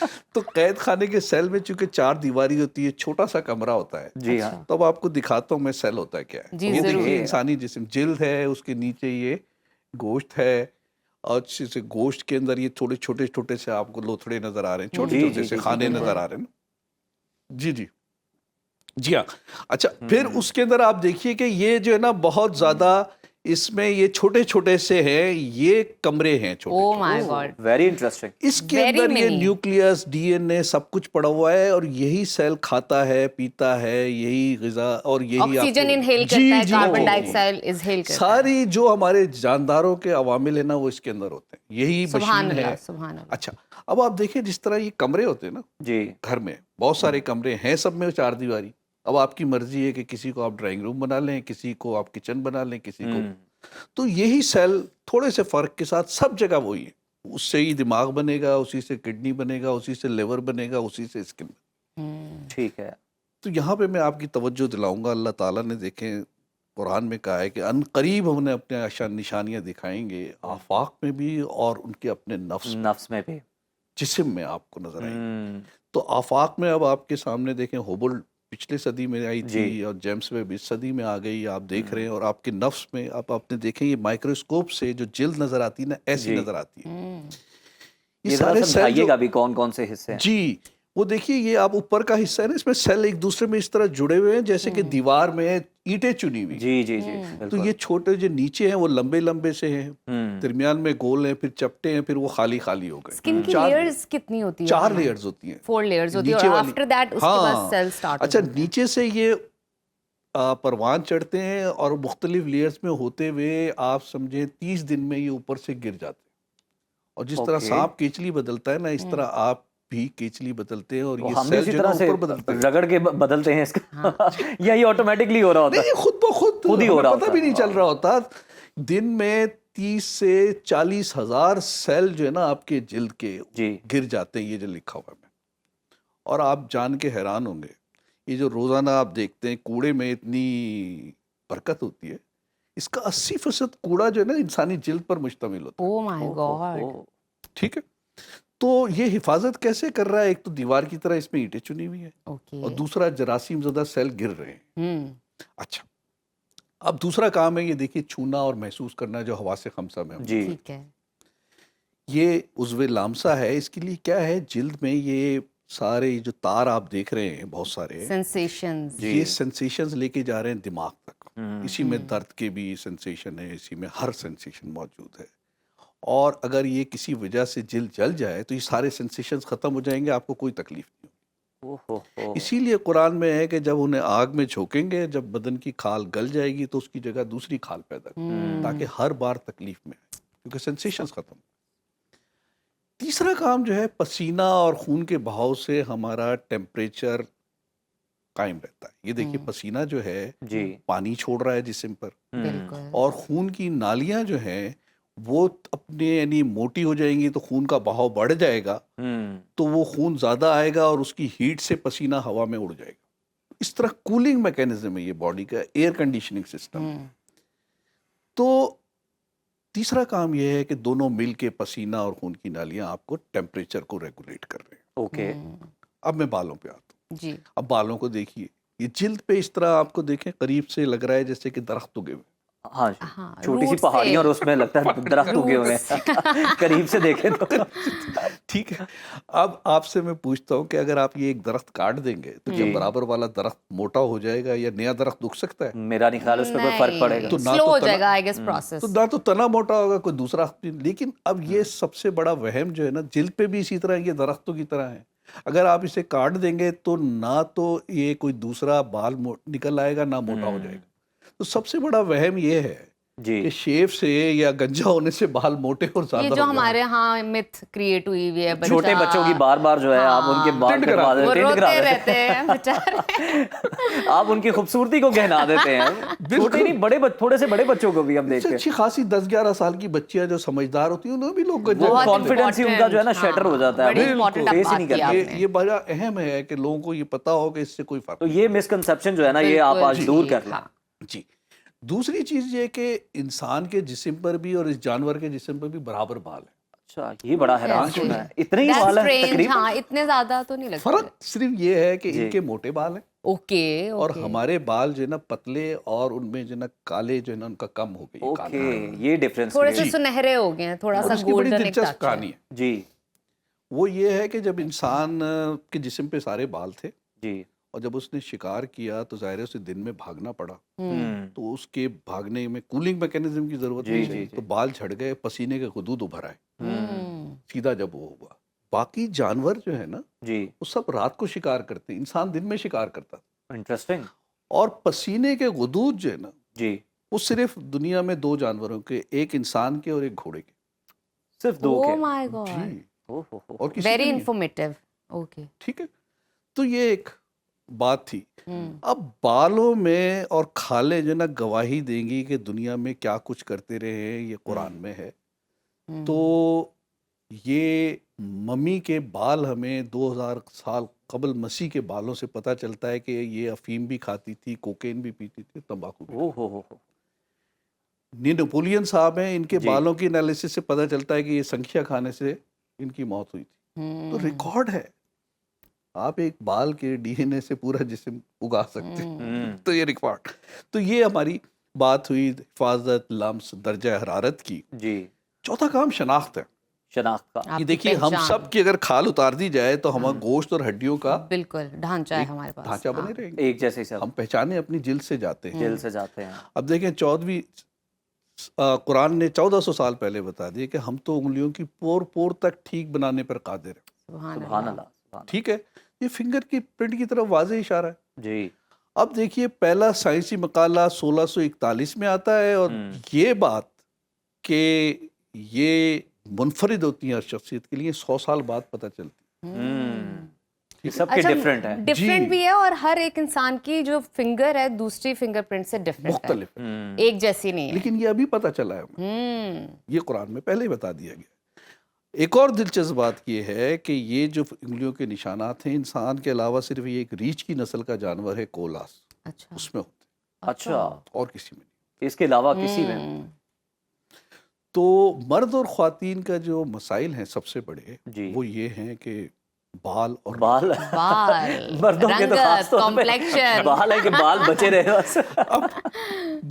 है। तो कैद खाने के सेल में चूंकि 4 दीवारी होती है, छोटा सा कमरा होता है। जी हाँ। तो अब आपको दिखाता हूँ मैं सेल होता है क्या है। जी, ये जरूर। देखिए इंसानी जिस्म, जिल्द है, उसके नीचे ये गोश्त है, और से गोश्त के अंदर ये थोड़े छोटे छोटे से आपको लोथड़े नजर आ रहे हैं, छोटे जी, छोटे जी, से जी, खाने बिल्कुल। नजर आ रहे हैं ना। जी जी जी हाँ। अच्छा, फिर उसके अंदर आप देखिए कि ये जो है ना बहुत ज्यादा इसमें ये छोटे छोटे से हैं, ये कमरे हैं छोटे ओ छोटे। My God, very interesting. इसके Very अंदर ये mini. न्यूक्लियस, डीएनए सब कुछ पड़ा हुआ है और यही सेल खाता है, पीता है, यही ग़िज़ा और यही ऑक्सीजन आपको- इनहेल जी, करता है, जी, कार्बन जी, डाइऑक्साइड इनहेल करता है। सारी जो हमारे जानदारों के अवामिल है ना वो इसके अंदर होते हैं, यही सुभान मशीन अल्लाह, है। सुभान अल्लाह। अच्छा, अब आप देखिए जिस तरह ये कमरे होते हैं ना जी घर में, बहुत सारे कमरे हैं, सब में चार दीवारी। अब आपकी मर्जी है कि किसी को आप ड्राइंग रूम बना लें, किसी को आप किचन बना लें, किसी को, तो यही सेल थोड़े से फर्क के साथ सब जगह वही है। उससे ही दिमाग बनेगा, उसी से किडनी बनेगा, उसी से लिवर बनेगा, उसी से स्किन। ठीक है। तो यहाँ पे मैं आपकी तवज्जो दिलाऊंगा, अल्लाह ताला ने देखें कुरान में कहा है कि अन करीब हमने अपने निशानियां दिखाएंगे आफाक में भी और उनके अपने नफ्स में भी। जिस्म में आपको नजर आएंगे। तो आफाक में अब आपके सामने देखें, हुबल पिछले सदी में आई थी और जेम्स वेब इस सदी में आ गई, आप देख रहे हैं। और आपके नफ्स में आपने देखें ये माइक्रोस्कोप से जो जिल्द नजर आती है ना, ऐसी नजर आती है। ये सारे समझाइएगा भी कौन कौन से हिस्से हैं। जी, वो देखिए ये आप ऊपर का हिस्सा है ना, इसमें सेल एक दूसरे में इस तरह जुड़े हुए हैं जैसे कि दीवार में ईंटें चुनी हुई। जी जी जी तो बिल्कुल। ये छोटे जो नीचे हैं वो लंबे लंबे से हैं, दरमियान में गोल हैं, फिर चपटे हैं, फिर वो खाली खाली हो गए। स्किन की लेयर्स कितनी होती है? 4 लेयर्स होती हैं। 4 लेयर्स होती है और नीचे वाली- आफ्टर दैट उसके बाद सेल स्टार्ट अच्छा, नीचे से ये परवान चढ़ते हैं और मुख्तलिफ लेयर्स में होते हुए आप समझें 30 दिन में ये ऊपर से गिर जाते हैं। और जिस तरह सांप केचली बदलता है ना, इस तरह आप भी केचली बदलते हैं और ये हम भी सेल इसी जो है तरह ना से ऊपर बदलते हैं। रगड़ के बदलते हैं इसका या ये ऑटोमेटिकली हो रहा होता नहीं, है? खुद ब खुद ही हो हमें रहा पता होता भी है। नहीं चल रहा होता। दिन में 30 से 40 हजार सेल जो है ना आपके जिल्द के जी। गिर जाते हैं, ये जो लिखा हुआ है। और आप जान के हैरान होंगे, ये जो रोजाना आप देखते हैं कूड़े में इतनी बरकत होती है, इसका 80% कूड़ा जो है ना इंसानी जिल्द पर मुश्तमिल होता है। Oh my God. ठीक है, तो ये हिफाजत कैसे कर रहा है? एक तो दीवार की तरह इसमें ईंटें चुनी हुई है ओके। और दूसरा जरासीम ज़दा सेल गिर रहे हैं। अच्छा, अब दूसरा काम है ये देखिए छूना और महसूस करना, जो हवा से खमसा में हम- जी ठीक है। ये उज़्वे लामसा है। इसके लिए क्या है, जिल्द में ये सारे जो तार आप देख रहे हैं बहुत सारे, सेंसेशंस। ये सेंसेशंस लेके जा रहे हैं दिमाग तक। इसी में दर्द के भी सेंसेशन है, इसी में हर सेंसेशन मौजूद है। और अगर ये किसी वजह से जिल्द जल जाए तो ये सारे सेंसेशंस ख़त्म हो जाएंगे, आपको कोई तकलीफ नहीं होगी। इसीलिए कुरान में है कि जब उन्हें आग में झोंकेंगे, जब बदन की खाल गल जाएगी तो उसकी जगह दूसरी खाल पैदा करें, ताकि हर बार तकलीफ में आए, क्योंकि सेंसेशंस खत्म। तीसरा काम जो है, पसीना और खून के बहाव से हमारा टेम्परेचर कायम रहता है। ये देखिए पसीना जो है जी पानी छोड़ रहा है जिस्म पर, बिल्कुल। और खून की नालियां जो हैं वो अपने यानी मोटी हो जाएंगी तो खून का बहाव बढ़ जाएगा, तो वो खून ज़्यादा आएगा और उसकी हीट से पसीना हवा में उड़ जाएगा। इस तरह कूलिंग मैकेनिज्म है ये बॉडी का, एयर कंडीशनिंग सिस्टम। तो तीसरा काम यह है कि दोनों मिल के पसीना और खून की नालियां आपको टेम्परेचर को रेगुलेट कर रहे हैं। ओके। अब मैं बालों पे आता हूँ। जी। अब बालों को देखिए, ये जिल्द पे इस तरह आपको देखें करीब से लग रहा है जैसे कि दरख्त उगे हुए। हाँ जी, हाँ, छोटी सी रूट से- पहाड़ियाँ और उसमें लगता है दरख्त उगे हुए हैं करीब से देखें तो। ठीक है, अब आपसे मैं पूछता हूँ कि अगर आप ये एक दरख्त काट देंगे तो क्या बराबर वाला दरख्त मोटा हो जाएगा या नया दरख्त उग सकता है? मेरा नहीं ख्याल उस पर कोई फर्क पड़ेगा। तो ना स्लो तो हो तना- जाएगा आई गेस प्रोसेस। तो ना तो तना मोटा होगा, कोई दूसरा। लेकिन अब ये सबसे बड़ा वहम जो है ना, जिल्द पे भी इसी तरह ये दरख्तों की तरह है। अगर आप इसे काट देंगे तो ना तो ये कोई दूसरा बाल निकल आएगा, ना मोटा हो जाएगा। तो सबसे बड़ा वहम ये है जी कि शेव से या गंजा होने से बाल मोटे और ज्यादा ये हो जो जाएंगे। हमारे यहाँ मिथ क्रिएट हुई हुई है, छोटे बच्चों की बार बार जो है आप उनके बाल टिंड कटवा करा देते वो हैं, टिंड करा रोते देते रहते हैं बेचारे। हैं। आप उनकी खूबसूरती को गहना देते हैं। छोटे नहीं, बड़े थोड़े से बड़े बच्चों को भी हम देखते हैं। अच्छी खासी 10-11 साल की बच्चियां जो समझदार होती हैं उन्हें भी लोग गंजा वो बहुत करते हैं। कॉन्फिडेंस ही उनका जो है ना important, शटर हो जाता है, बड़ी वो important फेस ही बात नहीं की करते। आपने। ये बड़ा अहम है कि लोगों को ये पता हो कि इससे कोई फर्क तो ये मिसकंसेप्शन जो है ना, ये आप बिल्कुल आज दूर जी, कर लें। हाँ। जी। दूसरी चीज ये कि इंसान के जिस्म पर भी और इस जानवर के जिस्म पर भी बराबर बाल है। अच्छा, ये बड़ा हैरान ऐसे। सुना है, इतने ही That's बाल हैं strange, तकरीबन। हाँ, इतने ज्यादा तो नहीं लगते। फर्क सिर्फ ये है कि जी। इनके मोटे बाल हैं ओके और हमारे बाल जो है ना पतले, और उनमें जो है ना काले जो है ना उनका कम हो गई ओके, काला। ये डिफरेंस थोड़े से जी। सुनहरे हो गए हैं, थोड़ा और सा इसकी बड़ी गोल्डन एक दिलचस्प टच है। कहानी है। जी वो ये है कि जब इंसान के जिस्म पे सारे बाल थे जी اور جب اس نے شکار کیا تو ظاہر ہے اسے دن میں بھاگنا پڑا، تو اس کے بھاگنے میں کولنگ میکینزم کی ضرورت ہے، تو بال جھڑ گئے، پسینے کے غدود ابھر آئے سیدھا جب وہ ہوا۔ باقی جانور جو ہے نا جی وہ سب رات کو شکار کرتے ہیں، انسان دن میں شکار کرتا تھا، انٹرسٹنگ اور پسینے کے غدود جو ہے نا جی وہ صرف دنیا میں 2 جانوروں کے، ایک انسان کے اور ایک گھوڑے کے، صرف 2 او کے مائی گاڈ، جی اوہ اور کسی کے ویری نہیں۔ Informative, okay. ٹھیک ہے، تو یہ ایک بات تھی۔ اب بالوں میں اور کھالیں جو نا گواہی دیں گی کہ دنیا میں کیا کچھ کرتے رہے ہیں، یہ قرآن میں ہے۔ تو یہ ممی کے بال ہمیں 2000 سال قبل مسیح کے بالوں سے پتہ چلتا ہے کہ یہ افیم بھی کھاتی تھی، کوکین بھی پیتی تھی، تمباکو بھی۔ اوہ نیپولین صاحب ہیں، ان کے بالوں کی انالیسس سے پتہ چلتا ہے کہ یہ سنکھیا کھانے سے ان کی موت ہوئی تھی۔ تو ریکارڈ ہے، آپ ایک بال کے ڈی این اے سے پورا جسم اگا سکتے ہیں، تو یہ ریکارڈ۔ تو یہ ہماری بات ہوئی حفاظت، لمس، درجہ حرارت کی۔ جی چوتھا کام شناخت ہے۔ شناخت کا یہ دیکھیے ہم سب کی اگر کھال اتار دی جائے تو ہمارا گوشت اور ہڈیوں کا بالکل ڈھانچہ ہے ہمارے پاس، ڈھانچہ بنے رہیں گے، ایک جیسے سب ہم پہچانے اپنی جلد سے جاتے ہیں۔ جیل سے جاتے ہیں۔ اب دیکھیں 14ویں قرآن نے 1400 سال پہلے بتا دیا کہ ہم تو انگلیوں کی پور پور تک ٹھیک بنانے پر قادر ہیں۔ سبحان سبحان اللہ۔ اللہ ٹھیک ہے، یہ فنگر کی پرنٹ کی طرف واضح اشارہ ہے۔ جی اب دیکھیے پہلا سائنسی مقالہ 1641 میں آتا ہے، اور یہ بات کہ یہ منفرد ہوتی ہیں ہر شخصیت کے لیے 100 سال بعد پتہ چلتی یہ سب کے ڈفرینٹ ہیں، ڈفرینٹ بھی ہے، اور ہر ایک انسان کی جو فنگر ہے دوسری فنگر پرنٹ سے ڈفرینٹ ہے، مختلف ہے، ایک جیسی نہیں ہے۔ لیکن یہ ابھی پتہ چلا ہے ہمیں، یہ قرآن میں پہلے ہی بتا دیا گیا۔ ایک اور دلچسپ بات یہ ہے کہ یہ جو انگلیوں کے نشانات ہیں، انسان کے علاوہ صرف یہ ایک ریچھ کی نسل کا جانور ہے کولاس، اچھا اس میں ہوتے ہیں، اچھا اور کسی میں نہیں۔ اس کے علاوہ کسی میں تو مرد اور خواتین کا جو مسائل ہیں سب سے بڑے، جی وہ یہ ہیں کہ بال اور بال بال، مردوں کے تو خاص رنگت، طور پہ کمپلیکشن، بال ہے کہ بال بچے رہے بس۔ اب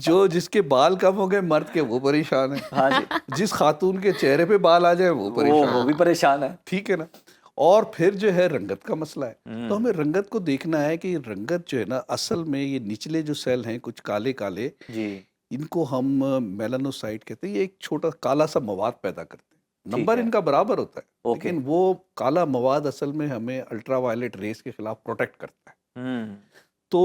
جو جس کے بال کم ہو گئے مرد کے وہ پریشان ہے، ہاں جی جس خاتون کے چہرے پہ بال آ جائے وہ پریشان وہ بھی پریشان ہے۔ ٹھیک ہے نا۔ اور پھر جو ہے رنگت کا مسئلہ ہے، تو ہمیں رنگت کو دیکھنا ہے کہ یہ رنگت جو ہے نا اصل میں یہ نچلے جو سیل ہیں کچھ کالے کالے، جی ان کو ہم میلانوسائٹ کہتے ہیں، یہ ایک چھوٹا کالا سا مواد پیدا کرتے ہیں، نمبر ان کا برابر ہوتا ہے، لیکن وہ کالا مواد اصل میں ہمیں الٹرا وائلٹ ریز کے خلاف پروٹیکٹ کرتا ہے۔ تو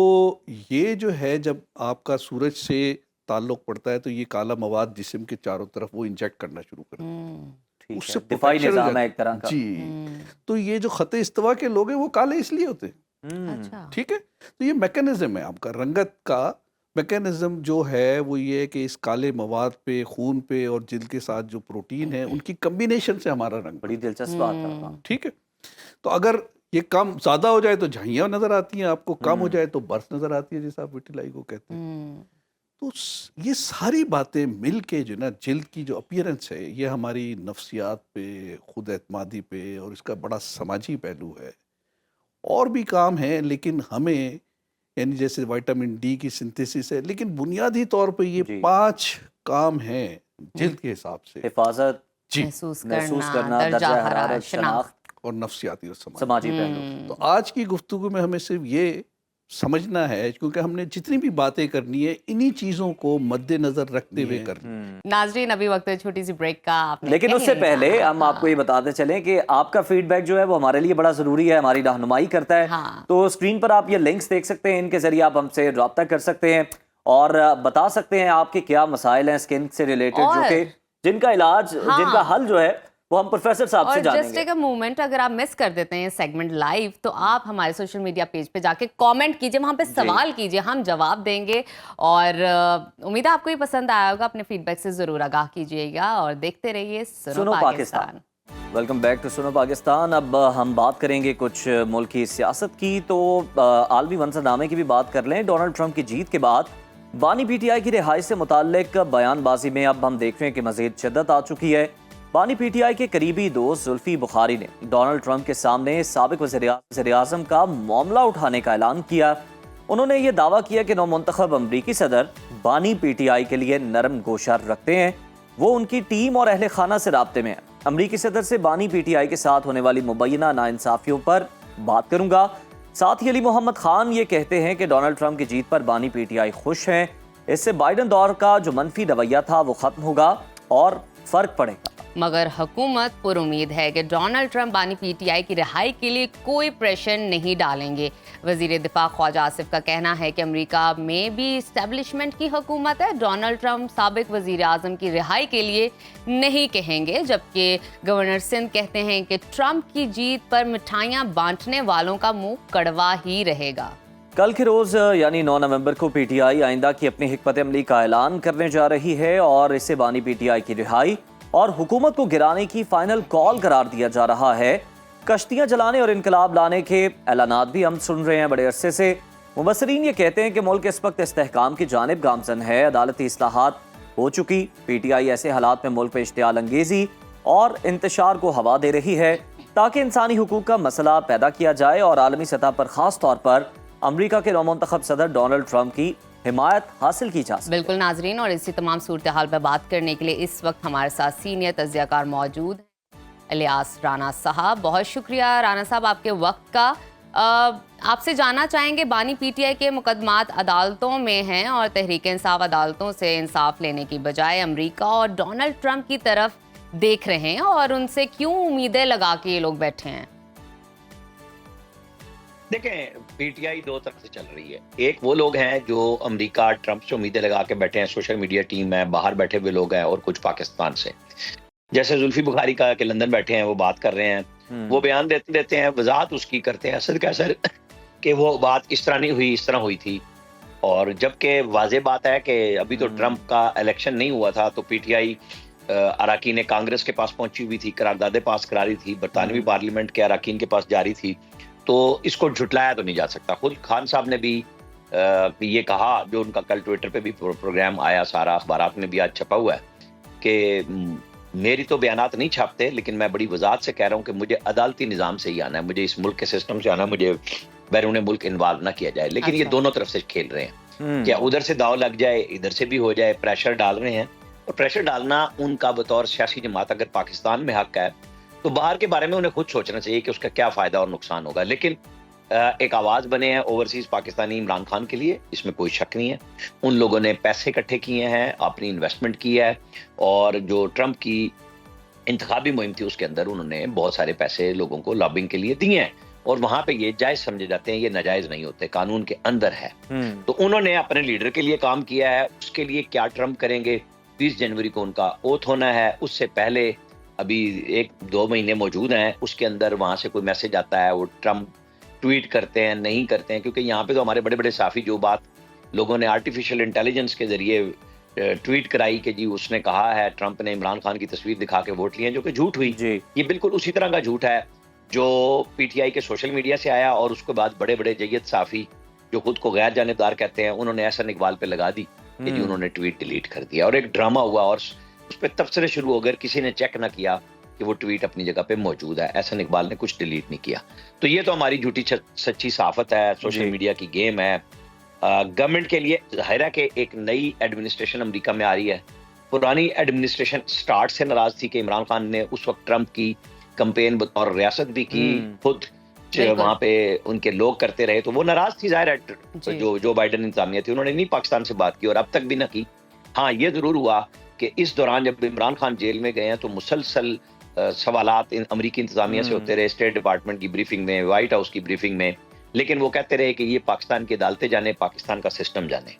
یہ جو ہے جب آپ کا سورج سے تعلق پڑتا ہے تو یہ کالا مواد جسم کے چاروں طرف وہ انجیکٹ کرنا شروع کرتا ہے، اس سے دفاعی protection ہو نظام جاتی ہے ایک طرح کا۔ جی۔ تو یہ جو خط استوا کے لوگ ہیں وہ کالے اس لیے ہوتے ہیں، اچھا ٹھیک ہے۔ تو یہ میکینزم ہے آپ کا رنگت کا میکینزم جو ہے وہ یہ ہے کہ اس کالے مواد پہ، خون پہ اور جلد کے ساتھ جو پروٹین ہے ان کی کمبینیشن سے ہمارا رنگ، بڑی دلچسپ بات ہے۔ ٹھیک ہے۔ تو اگر یہ کم زیادہ ہو جائے تو جھائیاں نظر آتی ہیں آپ کو، کم ہو جائے تو برف نظر آتی ہے جیسا آپ وٹیلائی کو کہتے ہیں۔ تو یہ ساری باتیں مل کے جو نا جلد کی جو اپیرنس ہے یہ ہماری نفسیات پہ، خود اعتمادی پہ، اور اس کا بڑا سماجی پہلو ہے۔ اور بھی کام ہیں لیکن ہمیں یعنی جیسے وائٹامن ڈی کی سنتھیسس ہے، لیکن بنیادی طور پہ یہ 5 کام ہیں جلد کے حساب سے، حفاظت، جی، محسوس کرنا، درجہ حرارت، شناخت اور نفسیاتی اور سماجی پہلو۔ تو آج کی گفتگو میں ہمیں صرف یہ سمجھنا ہے، کیونکہ ہم نے جتنی بھی باتیں کرنی ہے انہی چیزوں کو مد نظر رکھتے ہوئے کرنی۔ ناظرین ابھی وقت ہے چھوٹی سی بریک کا، آپ نے لیکن اس سے پہلے ہم آپ کو یہ بتاتے چلیں کہ آپ کا فیڈ بیک جو ہے وہ ہمارے لیے بڑا ضروری ہے، ہماری رہنمائی کرتا ہے۔ تو اسکرین پر آپ یہ لنکس دیکھ سکتے ہیں، ان کے ذریعے آپ ہم سے رابطہ کر سکتے ہیں اور بتا سکتے ہیں آپ کے کیا مسائل ہیں اسکن سے ریلیٹڈ، جو کہ جن کا علاج، جن کا حل جو ہے وہ ہم پروفیسر صاحب سے جانیں گے۔ جسٹ ٹیک اے مومنٹ، اگر آپ مس کر دیتے ہیں سیگمنٹ لائیو تو آپ ہمارے سوشل میڈیا پیج پہ جا کے کامنٹ کیجئے، وہاں پہ سوال کیجئے، ہم جواب دیں گے، اور امید ہے آپ کو یہ پسند آیا ہوگا۔ اپنے فیڈ بیک سے ضرور آگاہ کیجئے گا اور دیکھتے رہیے سنو پاکستان۔ ویلکم بیک ٹو سنو پاکستان۔ اب ہم بات کریں گے کچھ ملکی سیاست کی، تو عالمی منصر نامے کی بھی بات کر لیں۔ ڈونلڈ ٹرمپ کی جیت کے بعد بانی پی ٹی آئی کی رہائی سے متعلق بیان بازی میں اب ہم دیکھ رہے ہیں کہ مزید شدت آ چکی ہے۔ بانی پی ٹی آئی کے قریبی دوست زلفی بخاری نے ڈونلڈ ٹرمپ کے سامنے سابق وزیر اعظم کا معاملہ اٹھانے کا اعلان کیا۔ انہوں نے یہ دعویٰ کیا کہ نو منتخب امریکی صدر بانی پی ٹی آئی کے لیے نرم گوشہ رکھتے ہیں، وہ ان کی ٹیم اور اہل خانہ سے رابطے میں ہیں۔ امریکی صدر سے بانی پی ٹی آئی کے ساتھ ہونے والی مبینہ ناانصافیوں پر بات کروں گا، साथ ही अली मोहम्मद खान ये कहते हैं कि डोनाल्ड ट्रंप की जीत पर बानी पीटीआई खुश हैं, इससे बाइडन दौर का जो मनफी रवैया था वो खत्म होगा और फर्क पड़ेगा। मगर हुकूमत पुरुमीद है कि डोनाल्ड ट्रंप बानी पीटीआई की रिहाई के लिए कोई प्रेशर नहीं डालेंगे। वजीर दिफा ख्वाजा आसिफ का कहना है कि अमेरिका में भी इस्टेब्लिशमेंट की हुकूमत है, डोनाल्ड ट्रंप साबिक वजीर आजम की रिहाई के लिए नहीं कहेंगे, जबकि गवर्नर सिंध कहते हैं कि ट्रंप की जीत पर मिठाइयाँ बांटने वालों का मुंह कड़वा ही रहेगा। कल के रोज़ यानी 9 नवंबर को पीटीआई आइंदा की अपनी हिकमत अमली का ऐलान करने जा रही है और इसे बानी पीटीआई की रिहाई और हुकूमत को गिराने की फाइनल कॉल करार दिया जा रहा है। कश्तियां जलाने और इनकलाब लाने के ऐलानात भी हम सुन रहे हैं बड़े अरसे से। मुबसरीन ये कहते हैं कि मुल्क इस वक्त इस्तेहकाम की जानिब गामजन है, अदालती इस्लाहात हो चुकी, पीटीआई ऐसे हालात में मुल्क में इश्तियाल अंगेजी और इंतशार को हवा दे रही है ताकि इंसानी हुकूक का मसला पैदा किया जाए और आलमी सतह पर खास तौर पर अमरीका के नौमुंतखब सदर डोनाल्ड ट्रंप की हिमायत हासिल की जा सके। बिल्कुल नाजरीन, और इसी तमाम सूरत हाल पर बात करने के लिए इस वक्त हमारे साथ सीनियर तज्ज़ियाकार मौजूद हैं, इलियास राना साहब। बहुत शुक्रिया राना साहब आपके वक्त का। आपसे जानना चाहेंगे, बानी पीटीआई के मुकदमात अदालतों में हैं और तहरीक इंसाफ अदालतों से इंसाफ लेने की बजाय अमरीका और डोनाल्ड ट्रंप की तरफ देख रहे हैं और उनसे क्यों उम्मीदें लगा के ये लोग बैठे हैं? देखें, पीटीआई दो तरफ से चल रही है। एक वो लोग हैं जो अमेरिका ट्रंप से उम्मीदें लगा के बैठे हैं, सोशल मीडिया टीम है, बाहर बैठे हुए लोग हैं, और कुछ पाकिस्तान से, जैसे जुल्फी बुखारी का कि लंदन बैठे हैं, वो बात कर रहे हैं, वो बयान देते हैं, वजाहत उसकी करते हैं असद कैसर कि वो बात इस तरह नहीं हुई, इस तरह हुई थी। और जबकि वाज़ेह बात है कि अभी तो ट्रंप का इलेक्शन नहीं हुआ था, तो पीटीआई अराकीन कांग्रेस के पास पहुंची हुई थी, करारदादें पास करा रही थी, बरतानवी पार्लियामेंट के अराकीन के पास जा रही थी, तो इसको झुटलाया तो नहीं जा सकता। खुद खान साहब ने भी ये कहा, जो उनका कल ट्विटर पे भी प्रोग्राम आया, सारा अखबारात में भी आज छपा हुआ है, कि मेरी तो बयानात नहीं छापते, लेकिन मैं बड़ी वजाहत से कह रहा हूँ कि मुझे अदालती निज़ाम से ही आना है, मुझे इस मुल्क के सिस्टम से आना है, मुझे बैरून मुल्क इन्वॉल्व ना किया जाए। लेकिन ये दोनों तरफ से खेल रहे हैं, क्या उधर से दाव लग जाए, इधर से भी हो जाए, प्रेशर डाल रहे हैं। और प्रेशर डालना उनका बतौर सियासी जमात अगर पाकिस्तान में हक है, तो बाहर के बारे में उन्हें खुद सोचना चाहिए कि उसका क्या फ़ायदा और नुकसान होगा। लेकिन एक आवाज़ बने हैं ओवरसीज़ पाकिस्तानी इमरान खान के लिए, इसमें कोई शक नहीं है। उन लोगों ने पैसे इकट्ठे किए हैं, अपनी इन्वेस्टमेंट की है, और जो ट्रंप की इंतखाबी मुहिम थी उसके अंदर उन्होंने बहुत सारे पैसे लोगों को लॉबिंग के लिए दिए हैं, और वहाँ पे ये जायज़ समझे जाते हैं, ये नाजायज़ नहीं होते, कानून के अंदर है। तो उन्होंने अपने लीडर के लिए काम किया है। उसके लिए क्या ट्रंप करेंगे, 20 जनवरी को उनका ओथ होना है, उससे पहले अभी 1-2 महीने मौजूद हैं, उसके अंदर वहाँ से कोई मैसेज आता है, वो ट्रंप ट्वीट करते हैं, नहीं करते हैं, क्योंकि यहाँ पे तो हमारे बड़े बड़े साफ़ी जो बात लोगों ने आर्टिफिशियल इंटेलिजेंस के ज़रिए ट्वीट कराई कि जी उसने कहा है, ट्रंप ने इमरान खान की तस्वीर दिखा के वोट लिए, जो कि झूठ हुई। ये बिल्कुल उसी तरह का झूठ है जो पीटीआई के सोशल मीडिया से आया, और उसके बाद बड़े बड़े जय्यद साफ़ी जो खुद को गैर जानिबदार कहते हैं, उन्होंने एहसन इकबाल पे लगा दी कि जी उन्होंने ट्वीट डिलीट कर दिया, और एक ड्रामा हुआ और उस पर तबसरे शुरू हो गए। किसी ने चेक ना किया कि वो ट्वीट अपनी जगह पे मौजूद है, एहसन इकबाल ने कुछ डिलीट नहीं किया। तो ये तो हमारी झूठी सच्ची सहाफत है, सोशल मीडिया की गेम है। गवर्नमेंट के लिए जाहिर है कि एक नई एडमिनिस्ट्रेशन अमेरिका में आ रही है। पुरानी एडमिनिस्ट्रेशन स्टार्ट से नाराज थी कि इमरान खान ने उस वक्त ट्रंप की कैंपेन बतौर रियासत भी की, खुद वहाँ पे उनके लोग करते रहे, तो वो नाराज थी। जाहिर है जो बाइडन इंतजामिया थी उन्होंने नहीं पाकिस्तान से बात की, और अब तक भी ना की। हाँ, ये जरूर हुआ कि इस दौरान जब इमरान खान जेल में गए हैं तो मुसलसल सवालात अमरीकी इंतजामिया से होते रहे, स्टेट डिपार्टमेंट की ब्रीफिंग में, व्हाइट हाउस की ब्रीफिंग में, लेकिन वो कहते रहे कि ये पाकिस्तान की अदालतें जाने, पाकिस्तान का सिस्टम जाने।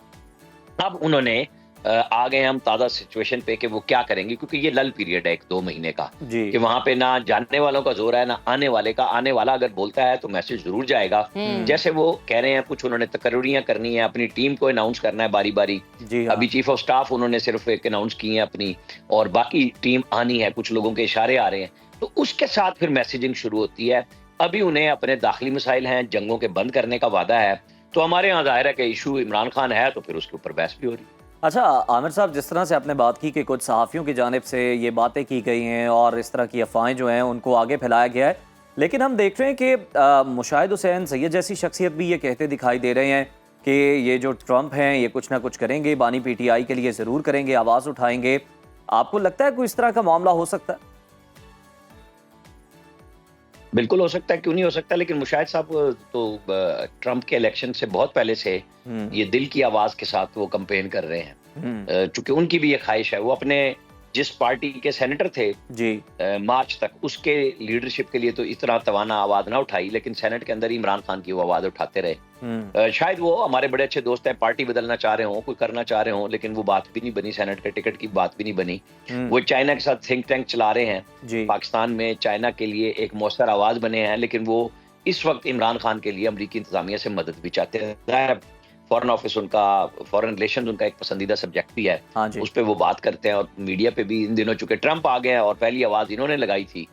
अब उन्होंने आ गए हम ताज़ा सिचुएशन पे कि वो क्या करेंगे, क्योंकि ये लल पीरियड है 1-2 महीने का, कि वहाँ पे ना जानने वालों का जोर है ना आने वाले का। आने वाला अगर बोलता है तो मैसेज जरूर जाएगा, जैसे वो कह रहे हैं। कुछ उन्होंने तकर्रियां करनी है, अपनी टीम को अनाउंस करना है बारी बारी। अभी चीफ ऑफ स्टाफ उन्होंने सिर्फ एक अनाउंस की है अपनी, और बाकी टीम आनी है, कुछ लोगों के इशारे आ रहे हैं, तो उसके साथ फिर मैसेजिंग शुरू होती है। अभी उन्हें अपने दाखिली मसाइल हैं, जंगों के बंद करने का वादा है, तो हमारे यहाँ जाहिर है कि इशू इमरान खान है, तो फिर उसके ऊपर बहस भी हो रही है। अच्छा आमिर साहब, जिस तरह से आपने बात की कि कुछ सहाफ़ियों की जानिब से ये बातें की गई हैं और इस तरह की अफवाहें जो हैं उनको आगे फैलाया गया है, लेकिन हम देख रहे हैं कि मुशाहिद हुसैन सैयद जैसी शख्सियत भी ये कहते दिखाई दे रहे हैं कि ये जो ट्रंप हैं ये कुछ ना कुछ करेंगे, बानी पीटीआई के लिए ज़रूर करेंगे, आवाज़ उठाएंगे। आपको लगता है कोई इस तरह का मामला हो सकता है? बिल्कुल हो सकता है, क्यों नहीं हो सकता, लेकिन मुशाहिद साहब तो ट्रंप के इलेक्शन से बहुत पहले से ये दिल की आवाज के साथ वो कैंपेन कर रहे हैं, चूंकि उनकी भी ये ख्वाहिश है, वो अपने जिस पार्टी के सेनेटर थे जी मार्च तक, उसके लीडरशिप के लिए तो इतना तवाना आवाज ना उठाई, लेकिन सेनेट के अंदर ही इमरान खान की वो आवाज उठाते रहे। शायद वो हमारे बड़े अच्छे दोस्त हैं, पार्टी बदलना चाह रहे हो, कोई करना चाह रहे हो, लेकिन वो बात भी नहीं बनी, सेनेट के टिकट की बात भी नहीं बनी। वो चाइना के साथ थिंक टैंक चला रहे हैं, जी पाकिस्तान में चाइना के लिए एक मौसर आवाज बने हैं, लेकिन वो इस वक्त इमरान खान के लिए अमरीकी इंतजामिया से मदद भी चाहते हैं। फॉरेन ऑफिस उनका, फॉरेन रिलेशन उनका एक पसंदीदा सब्जेक्ट भी है, हाँ जी उस पर वो बात करते हैं, और मीडिया पे भी इन दिनों चूंकि ट्रंप आ गए हैं और पहली आवाज इन्होंने लगाई थी,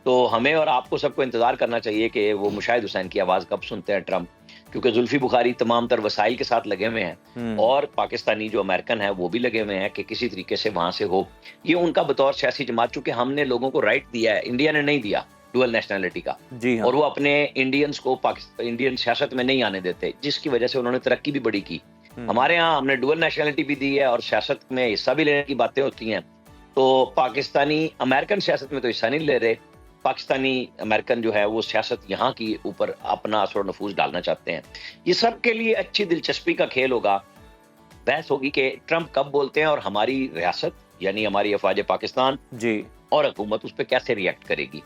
तो हमें और आपको सबको इंतजार करना चाहिए कि वो मुशाहिद हुसैन की आवाज कब सुनते हैं ट्रंप, क्योंकि जुल्फी बुखारी तमाम तर वसाइल के साथ लगे हुए हैं, और पाकिस्तानी जो अमेरिकन है वो भी लगे हुए हैं कि किसी तरीके से वहां से हो। ये उनका बतौर सियासी जमात, चूंकि हमने लोगों को राइट दिया है, इंडिया ने नहीं दिया डुअल नेशनैलिटी का, जी हाँ और वो अपने इंडियंस को इंडियन सियासत में नहीं आने देते, जिसकी वजह से उन्होंने तरक्की भी बड़ी की। हमारे यहाँ हमने डुअल नेशनैलिटी भी दी है और सियासत में हिस्सा भी लेने की बातें होती हैं, तो पाकिस्तानी अमेरिकन सियासत में तो हिस्सा नहीं ले रहे, पाकिस्तानी अमेरिकन जो है वो सियासत यहाँ की ऊपर अपना असर और नफूज डालना चाहते हैं। ये सब के लिए अच्छी दिलचस्पी का खेल होगा, बहस होगी कि ट्रंप कब बोलते हैं और हमारी रियासत यानी हमारी अफवाज पाकिस्तान जी और हुकूमत उस पर कैसे रिएक्ट करेगी।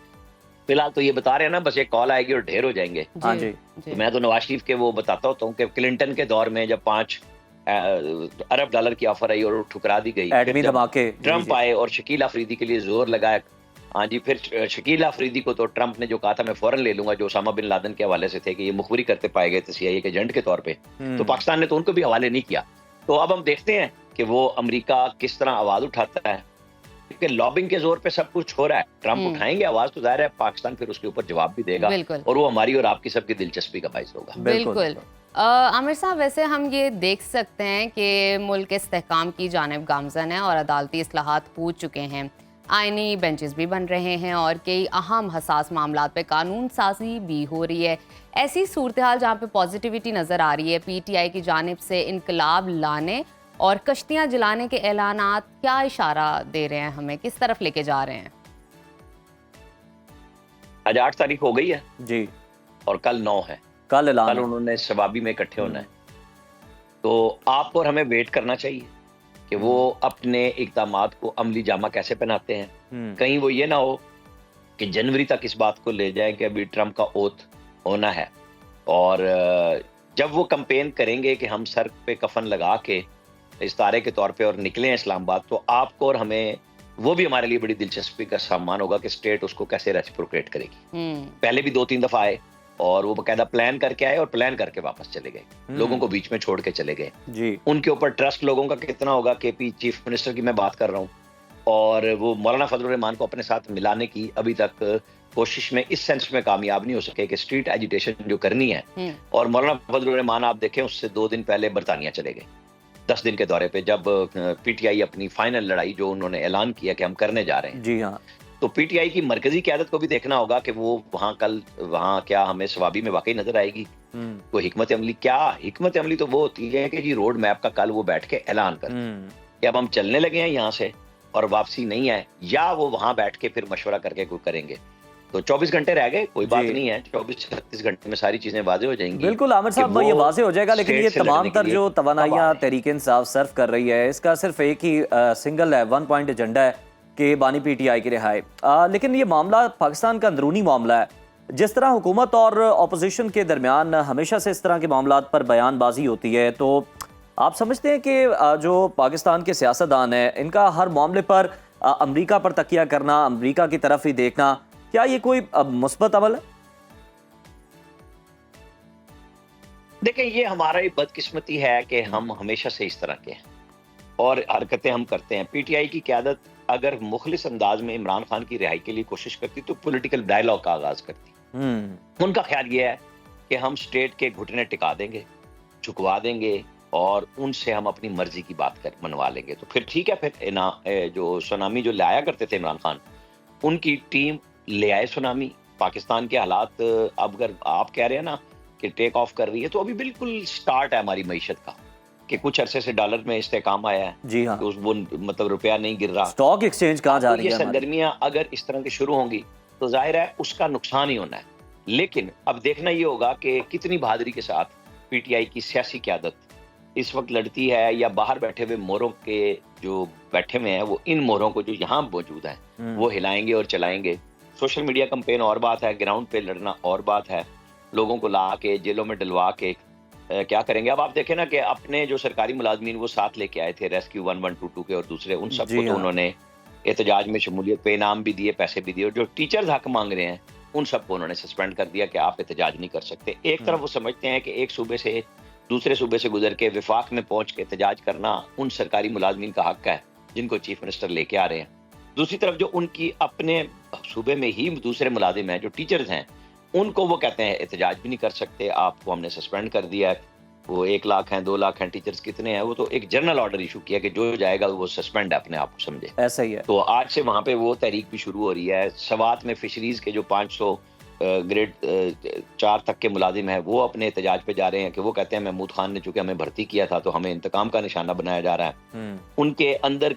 फिलहाल तो ये बता रहे हैं ना, बस एक कॉल आएगी और ढेर हो जाएंगे। हाँ जी तो मैं तो नवाज शरीफ के वो बताता होता हूँ कि क्लिंटन के दौर में जब 5 अरब डॉलर की ऑफर आई और वो ठुकरा दी गई, एडमी फिर जब धमाके ट्रंप आए और शकील अफरीदी के लिए जोर लगाया, हाँ जी, फिर शकील अफरीदी को तो ट्रंप ने जो कहा था मैं फौरन ले लूंगा, जो ओसामा बिन लादेन के हवाले से थे कि ये मुखबरी करते पाए गए थे CIA के एजेंट के तौर पे, तो पाकिस्तान ने तो उनको भी हवाले नहीं किया। तो अब हम देखते हैं कि वो अमेरिका किस तरह आवाज उठाता है, क्योंकि लॉबिंग के जोर पे सब कुछ हो रहा है। ट्रंप उठाएंगे आवाज तो जाहिर है पाकिस्तान फिर उसके ऊपर जवाब भी देगा, बिल्कुल। और वो हमारी और आपकी सबकी दिलचस्पी का बाइस होगा। बिल्कुल। आमिर साहब, वैसे हम ये देख सकते हैं कि मुल्क इस्तेहकाम की जानिब गामजन है और अदालती इस्लाहात हो चुके हैं, आइनी बेंचेस भी बन रहे हैं और कई अहम हसास मामलात पे कानून साजी भी हो रही है। ऐसी सूरत हाल जहाँ पे पॉजिटिविटी नज़र आ रही है, PTI की जानिब से इनकलाब लाने और कश्तियाँ जलाने के ऐलानात क्या इशारा दे रहे हैं हमें, किस तरफ लेके जा रहे हैं? आज 8 तारीख हो गई है जी, और कल 9 है, कल ऐलान कल उन्होंने सवाबी में इकट्ठे होना है, तो आपको और हमें वेट करना चाहिए कि वो अपने इक़दामात को अमली जामा कैसे पहनाते हैं। कहीं वो ये ना हो कि जनवरी तक इस बात को ले जाए कि अभी ट्रंप का ओथ होना है, और जब वो कैंपेन करेंगे कि हम सर पे कफन लगा के इस्तारे के तौर पे और निकले हैं इस्लामाबाद, तो आपको और हमें वो भी हमारे लिए बड़ी दिलचस्पी का सामान होगा कि स्टेट उसको कैसे रेसिप्रोकेट करेगी। पहले भी 2-3 दफा आए और वो बकायदा प्लान करके आए और प्लान करके वापस चले गए, लोगों को बीच में छोड़ के चले गए। जी उनके ऊपर ट्रस्ट लोगों का कितना होगा, KP चीफ मिनिस्टर की मैं बात कर रहा हूँ, और वो मौलाना फजलुर रहमान को अपने साथ मिलाने की अभी तक कोशिश में इस सेंस में कामयाब नहीं हो सके कि स्ट्रीट एजिटेशन जो करनी है। और मौलाना फजलुर रहमान आप देखें उससे 2 दिन पहले बरतानिया चले गए 10 दिन के दौरे पे, जब PTI अपनी फाइनल लड़ाई जो उन्होंने ऐलान किया कि हम करने जा रहे हैं। जी हाँ तो PTI की मरकजी क़यादत को भी देखना होगा कि वो वहाँ क्या हमें सवाबी में वाकई नजर आएगी, कोई हिकमत अमली। क्या हिकमत अमली तो वो होती है कि जी रोड मैप का कल वो बैठ के ऐलान कर कि अब हम चलने लगे हैं यहाँ से और वापसी नहीं है, या वो वहां बैठ के फिर मशवरा करके कोई करेंगे। तो 24 घंटे रह गए, कोई बात नहीं है, 24-36 घंटे में सारी चीजें वाज़ेह हो जाएंगी। बिल्कुल आमिर साहब, ये वाज़ेह हो जाएगा, लेकिन ये तमाम तर जो तवानाइयाँ तहरीक इंसाफ सर्व कर रही है, इसका सिर्फ एक ही सिंगल है, 1 पॉइंट एजेंडा है कि बानी PTI की रिहाई। लेकिन ये मामला पाकिस्तान का अंदरूनी मामला है। जिस तरह हुकूमत और अपोजिशन के दरमियान हमेशा से इस तरह के मामलात पर बयानबाजी होती है, तो आप समझते हैं कि जो पाकिस्तान के सियासतदान हैं, इनका हर मामले पर अमरीका पर तकिया करना, अमरीका की तरफ ही देखना, क्या ये कोई मुस्बत अमल है? देखिए, ये हमारा ही बदकिस्मती है कि हम हमेशा से इस तरह के हैं और हरकतें हम करते हैं। PTI की क़यादत अगर मुखलिस अंदाज में इमरान खान की रिहाई के लिए कोशिश करती तो पॉलिटिकल डायलॉग का आगाज करती। उनका ख्याल ये है कि हम स्टेट के घुटने टिका देंगे, झुकवा देंगे और उनसे हम अपनी मर्जी की बात कर मनवा लेंगे, तो फिर ठीक है। फिर जो सुनामी जो लाया करते थे इमरान खान, उनकी टीम ले आए सुनामी। पाकिस्तान के हालात अब अगर आप कह रहे हैं ना कि टेक ऑफ कर रही है, तो अभी बिल्कुल स्टार्ट है हमारी मईशत का कि कुछ अरसे से डॉलर में इस्तेहकाम आया है। जी हाँ, तो वो मतलब रुपया नहीं गिर रहा, स्टॉक एक्सचेंज कहाँ जा रही है? ये सरगर्मियां अगर इस तरह की शुरू होंगी تو ظاہر ہے اس کا نقصان ہی ہونا ہے. لیکن اب دیکھنا یہ ہوگا کہ کتنی بہادری کے ساتھ پی ٹی آئی کی سیاسی قیادت اس وقت لڑتی ہے, یا باہر بیٹھے ہوئے موروں کے جو بیٹھے ہوئے ہیں وہ ان موروں کو جو یہاں موجود ہیں وہ ہلائیں گے اور چلائیں گے. سوشل میڈیا کمپین اور بات ہے, گراؤنڈ پہ لڑنا اور بات ہے. لوگوں کو لا کے جیلوں میں ڈلوا کے کیا کریں گے. اب آپ دیکھیں نا کہ اپنے جو سرکاری ملازمین وہ ساتھ لے کے آئے تھے ریسکیو 1122 کے اور دوسرے, ان سب کو تو انہوں نے احتجاج میں شمولیت پہ انعام بھی دیے, پیسے بھی دیے, اور جو ٹیچرز حق مانگ رہے ہیں ان سب کو انہوں نے سسپینڈ کر دیا کہ آپ احتجاج نہیں کر سکتے. ایک طرف وہ سمجھتے ہیں کہ ایک صوبے سے دوسرے صوبے سے گزر کے وفاق میں پہنچ کے احتجاج کرنا ان سرکاری ملازمین کا حق ہے جن کو چیف منسٹر لے کے آ رہے ہیں. دوسری طرف جو ان کی اپنے صوبے میں ہی دوسرے ملازم ہیں جو ٹیچرز ہیں, ان کو وہ کہتے ہیں احتجاج بھی نہیں کر سکتے, آپ کو ہم نے سسپینڈ کر دیا ہے. وہ 1 لاکھ ہیں, 2 لاکھ ہیں, ٹیچرز کتنے ہیں, وہ تو ایک جنرل آرڈر ایشو کیا کہ جو جائے گا وہ سسپینڈ ہے, اپنے آپ کو سمجھے. ایسا ہی ہے. تو آج سے وہاں پہ وہ تحریک بھی شروع ہو رہی ہے. سوات میں فشریز کے جو 500 گریڈ 4 تک کے ملازم ہیں وہ اپنے احتجاج پہ جا رہے ہیں کہ وہ کہتے ہیں محمود خان نے چونکہ ہمیں بھرتی کیا تھا تو ہمیں انتقام کا نشانہ بنایا جا رہا ہے. ان کے اندر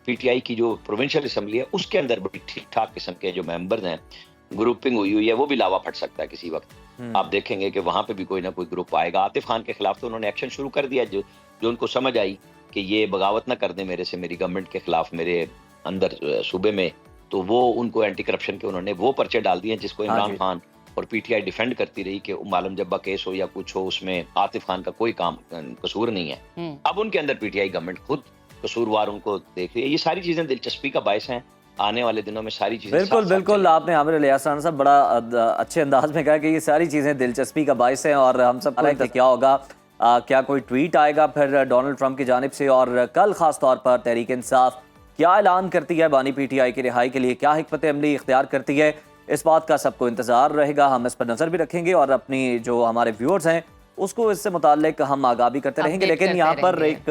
پی ٹی آئی کی جو پروونشل اسمبلی ہے اس کے اندر بڑی ٹھیک ٹھاک قسم کے جو ممبرز ہیں, گروپنگ ہوئی ہے, وہ بھی لاوا پھٹ سکتا ہے کسی وقت. آپ دیکھیں گے کہ وہاں پہ بھی کوئی نہ کوئی گروپ آئے گا. عاطف خان کے خلاف تو انہوں نے ایکشن شروع کر دیا, جو ان کو سمجھ آئی کہ یہ بغاوت نہ کر دیں میرے سے, میری گورنمنٹ کے خلاف میرے اندر صوبے میں, تو وہ ان کو اینٹی کرپشن کے انہوں نے وہ پرچے ڈال دیے جس کو عمران خان اور پی ٹی آئی ڈیفینڈ کرتی رہی کہ عالم جبہ کیس ہو یا کچھ ہو, اس میں عاطف خان کا کوئی قصور نہیں ہے. اب ان کے اندر پی ٹی آئی گورنمنٹ خود قصوروار ان کو دیکھ رہی ہے. یہ ساری چیزیں دلچسپی کا باعث ہیں. آنے والے دنوں میں ساری چیزیں بالکل آپ نے عامر الیاس رانا صاحب بڑا اچھے انداز میں کہا کہ یہ ساری چیزیں دلچسپی کا باعث ہیں, اور ہم سب کو کیا ہوگا, کیا کوئی ٹویٹ آئے گا پھر ڈونلڈ ٹرمپ کی جانب سے, اور کل خاص طور پر تحریک انصاف کیا اعلان کرتی ہے بانی پی ٹی آئی کی رہائی کے لیے, کیا حکمت عملی اختیار کرتی ہے, اس بات کا سب کو انتظار رہے گا. ہم اس پر نظر بھی رکھیں گے اور اپنی جو ہمارے ویورز ہیں اس کو اس سے متعلق ہم آگاہ بھی کرتے رہیں گے. لیکن یہاں پر ایک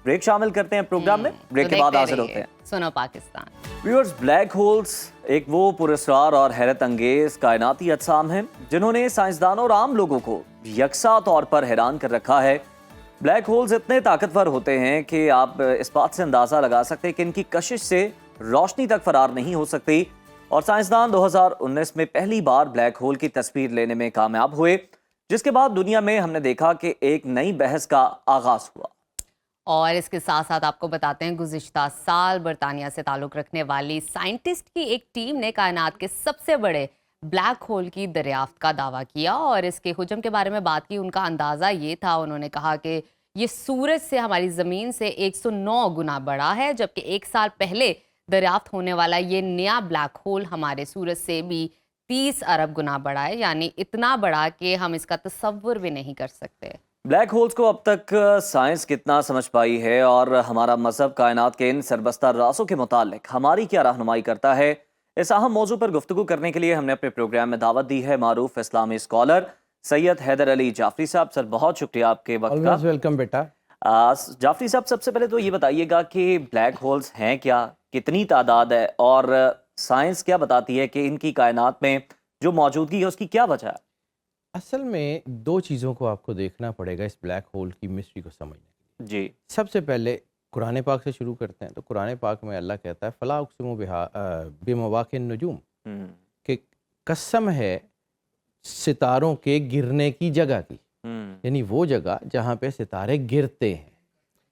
بریک شامل کرتے ہیں پروگرام میں, بریک کے بعد حاضر ہوتے ہیں. سنو پاکستان. ویورز, بلیک ہولز ایک وہ پراسرار اور حیرت انگیز کائناتی اجسام ہیں جنہوں نے سائنسدانوں اور عام لوگوں کو یکساں طور پر حیران کر رکھا ہے. بلیک ہولز اتنے طاقتور ہوتے ہیں کہ آپ اس بات سے اندازہ لگا سکتے ہیں کہ ان کی کشش سے روشنی تک فرار نہیں ہو سکتی, اور سائنسدان 2019 میں پہلی بار بلیک ہول کی تصویر لینے میں کامیاب ہوئے, جس کے بعد دنیا میں ہم نے دیکھا کہ ایک نئی بحث کا آغاز ہوا. اور اس کے ساتھ ساتھ آپ کو بتاتے ہیں گزشتہ سال برطانیہ سے تعلق رکھنے والی سائنٹسٹ کی ایک ٹیم نے کائنات کے سب سے بڑے بلیک ہول کی دریافت کا دعویٰ کیا, اور اس کے حجم کے بارے میں بات کی. ان کا اندازہ یہ تھا, انہوں نے کہا کہ یہ سورج سے, ہماری زمین سے 109 گنا بڑا ہے, جبکہ 1 سال پہلے دریافت ہونے والا یہ نیا بلیک ہول ہمارے سورج سے بھی 30 ارب گنا بڑا ہے, یعنی اتنا بڑا کہ ہم اس کا تصور بھی نہیں کر سکتے. بلیک ہولز کو اب تک سائنس کتنا سمجھ پائی ہے, اور ہمارا مذہب کائنات کے ان سربستہ رازوں کے متعلق ہماری کیا رہنمائی کرتا ہے, اس اہم موضوع پر گفتگو کرنے کے لیے ہم نے اپنے پروگرام میں دعوت دی ہے معروف اسلامی اسکالر سید حیدر علی جعفری صاحب. سر بہت شکریہ آپ کے وقت کا. ویلکم بیٹا. جعفری صاحب, سب سے پہلے تو یہ بتائیے گا کہ بلیک ہولز ہیں کیا, کتنی تعداد ہے, اور سائنس کیا بتاتی ہے کہ ان کی کائنات میں جو موجودگی ہے اس کی کیا وجہ ہے؟ اصل میں 2 چیزوں کو آپ کو دیکھنا پڑے گا اس بلیک ہول کی مسٹری کو سمجھنے کے لیے. جی, سب سے پہلے قرآن پاک سے شروع کرتے ہیں. تو قرآن پاک میں اللہ کہتا ہے فلا اقسم بمواقع النجوم, کہ قسم ہے ستاروں کے گرنے کی جگہ کی, یعنی وہ جگہ جہاں پہ ستارے گرتے ہیں.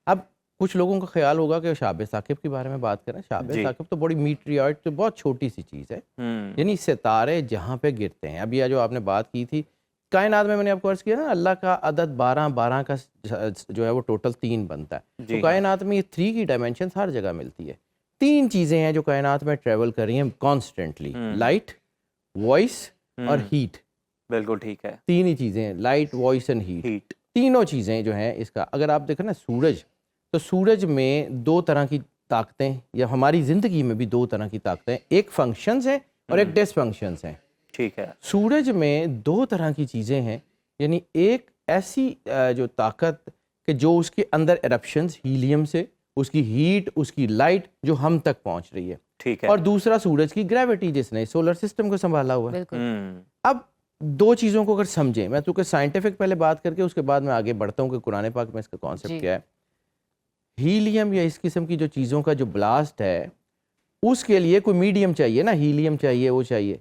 اب کچھ لوگوں کا خیال ہوگا کہ شہاب ثاقب کے بارے میں بات کریں. شہاب ثاقب تو بڑی میٹریوائٹ, تو بہت چھوٹی سی چیز ہے, یعنی ستارے جہاں پہ گرتے ہیں. اب یہ جو آپ نے بات کی تھی کائنات میں نے آپ کو عرض کیا نا, اللہ کا عدد 12 کا جو ہے وہ ٹوٹل 3 بنتا ہے. تو کائنات میں یہ 3 کی ڈائمینشنز ہر جگہ ملتی ہے. 3 چیزیں ہیں جو کائنات میں ٹریول کر رہی ہیں کانسٹنٹلی, لائٹ, وائس اور ہیٹ. بالکل ٹھیک ہے, 3 ہی چیزیں ہیں, لائٹ, وائس اینڈ ہیٹ. تینوں چیزیں جو ہیں اس کا, اگر آپ دیکھیں نا سورج, تو سورج میں 2 طرح کی طاقتیں, یا ہماری زندگی میں بھی 2 طرح کی طاقتیں, ایک فنکشنز ہیں اور ایک ڈس فنکشنز ہیں. ٹھیک ہے. سورج میں 2 طرح کی چیزیں ہیں, یعنی ایک ایسی جو طاقت کہ جو اس کے اندر ایرپشنز ہیلیم سے, اس کی ہیٹ, اس کی لائٹ جو ہم تک پہنچ رہی ہے. ٹھیک ہے. اور دوسرا سورج کی گریوٹی جس نے سولر سسٹم کو سنبھالا ہوا ہے. اب 2 چیزوں کو اگر سمجھیں, میں تو کہ سائنٹیفک پہلے بات کر کے اس کے بعد میں آگے بڑھتا ہوں کہ قرآن پاک میں اس کا کانسیپٹ کیا ہے. ہیلیم یا اس قسم کی جو چیزوں کا جو بلاسٹ ہے, اس کے لیے کوئی میڈیم چاہیے نا, ہیلیم چاہیے, وہ چاہیے.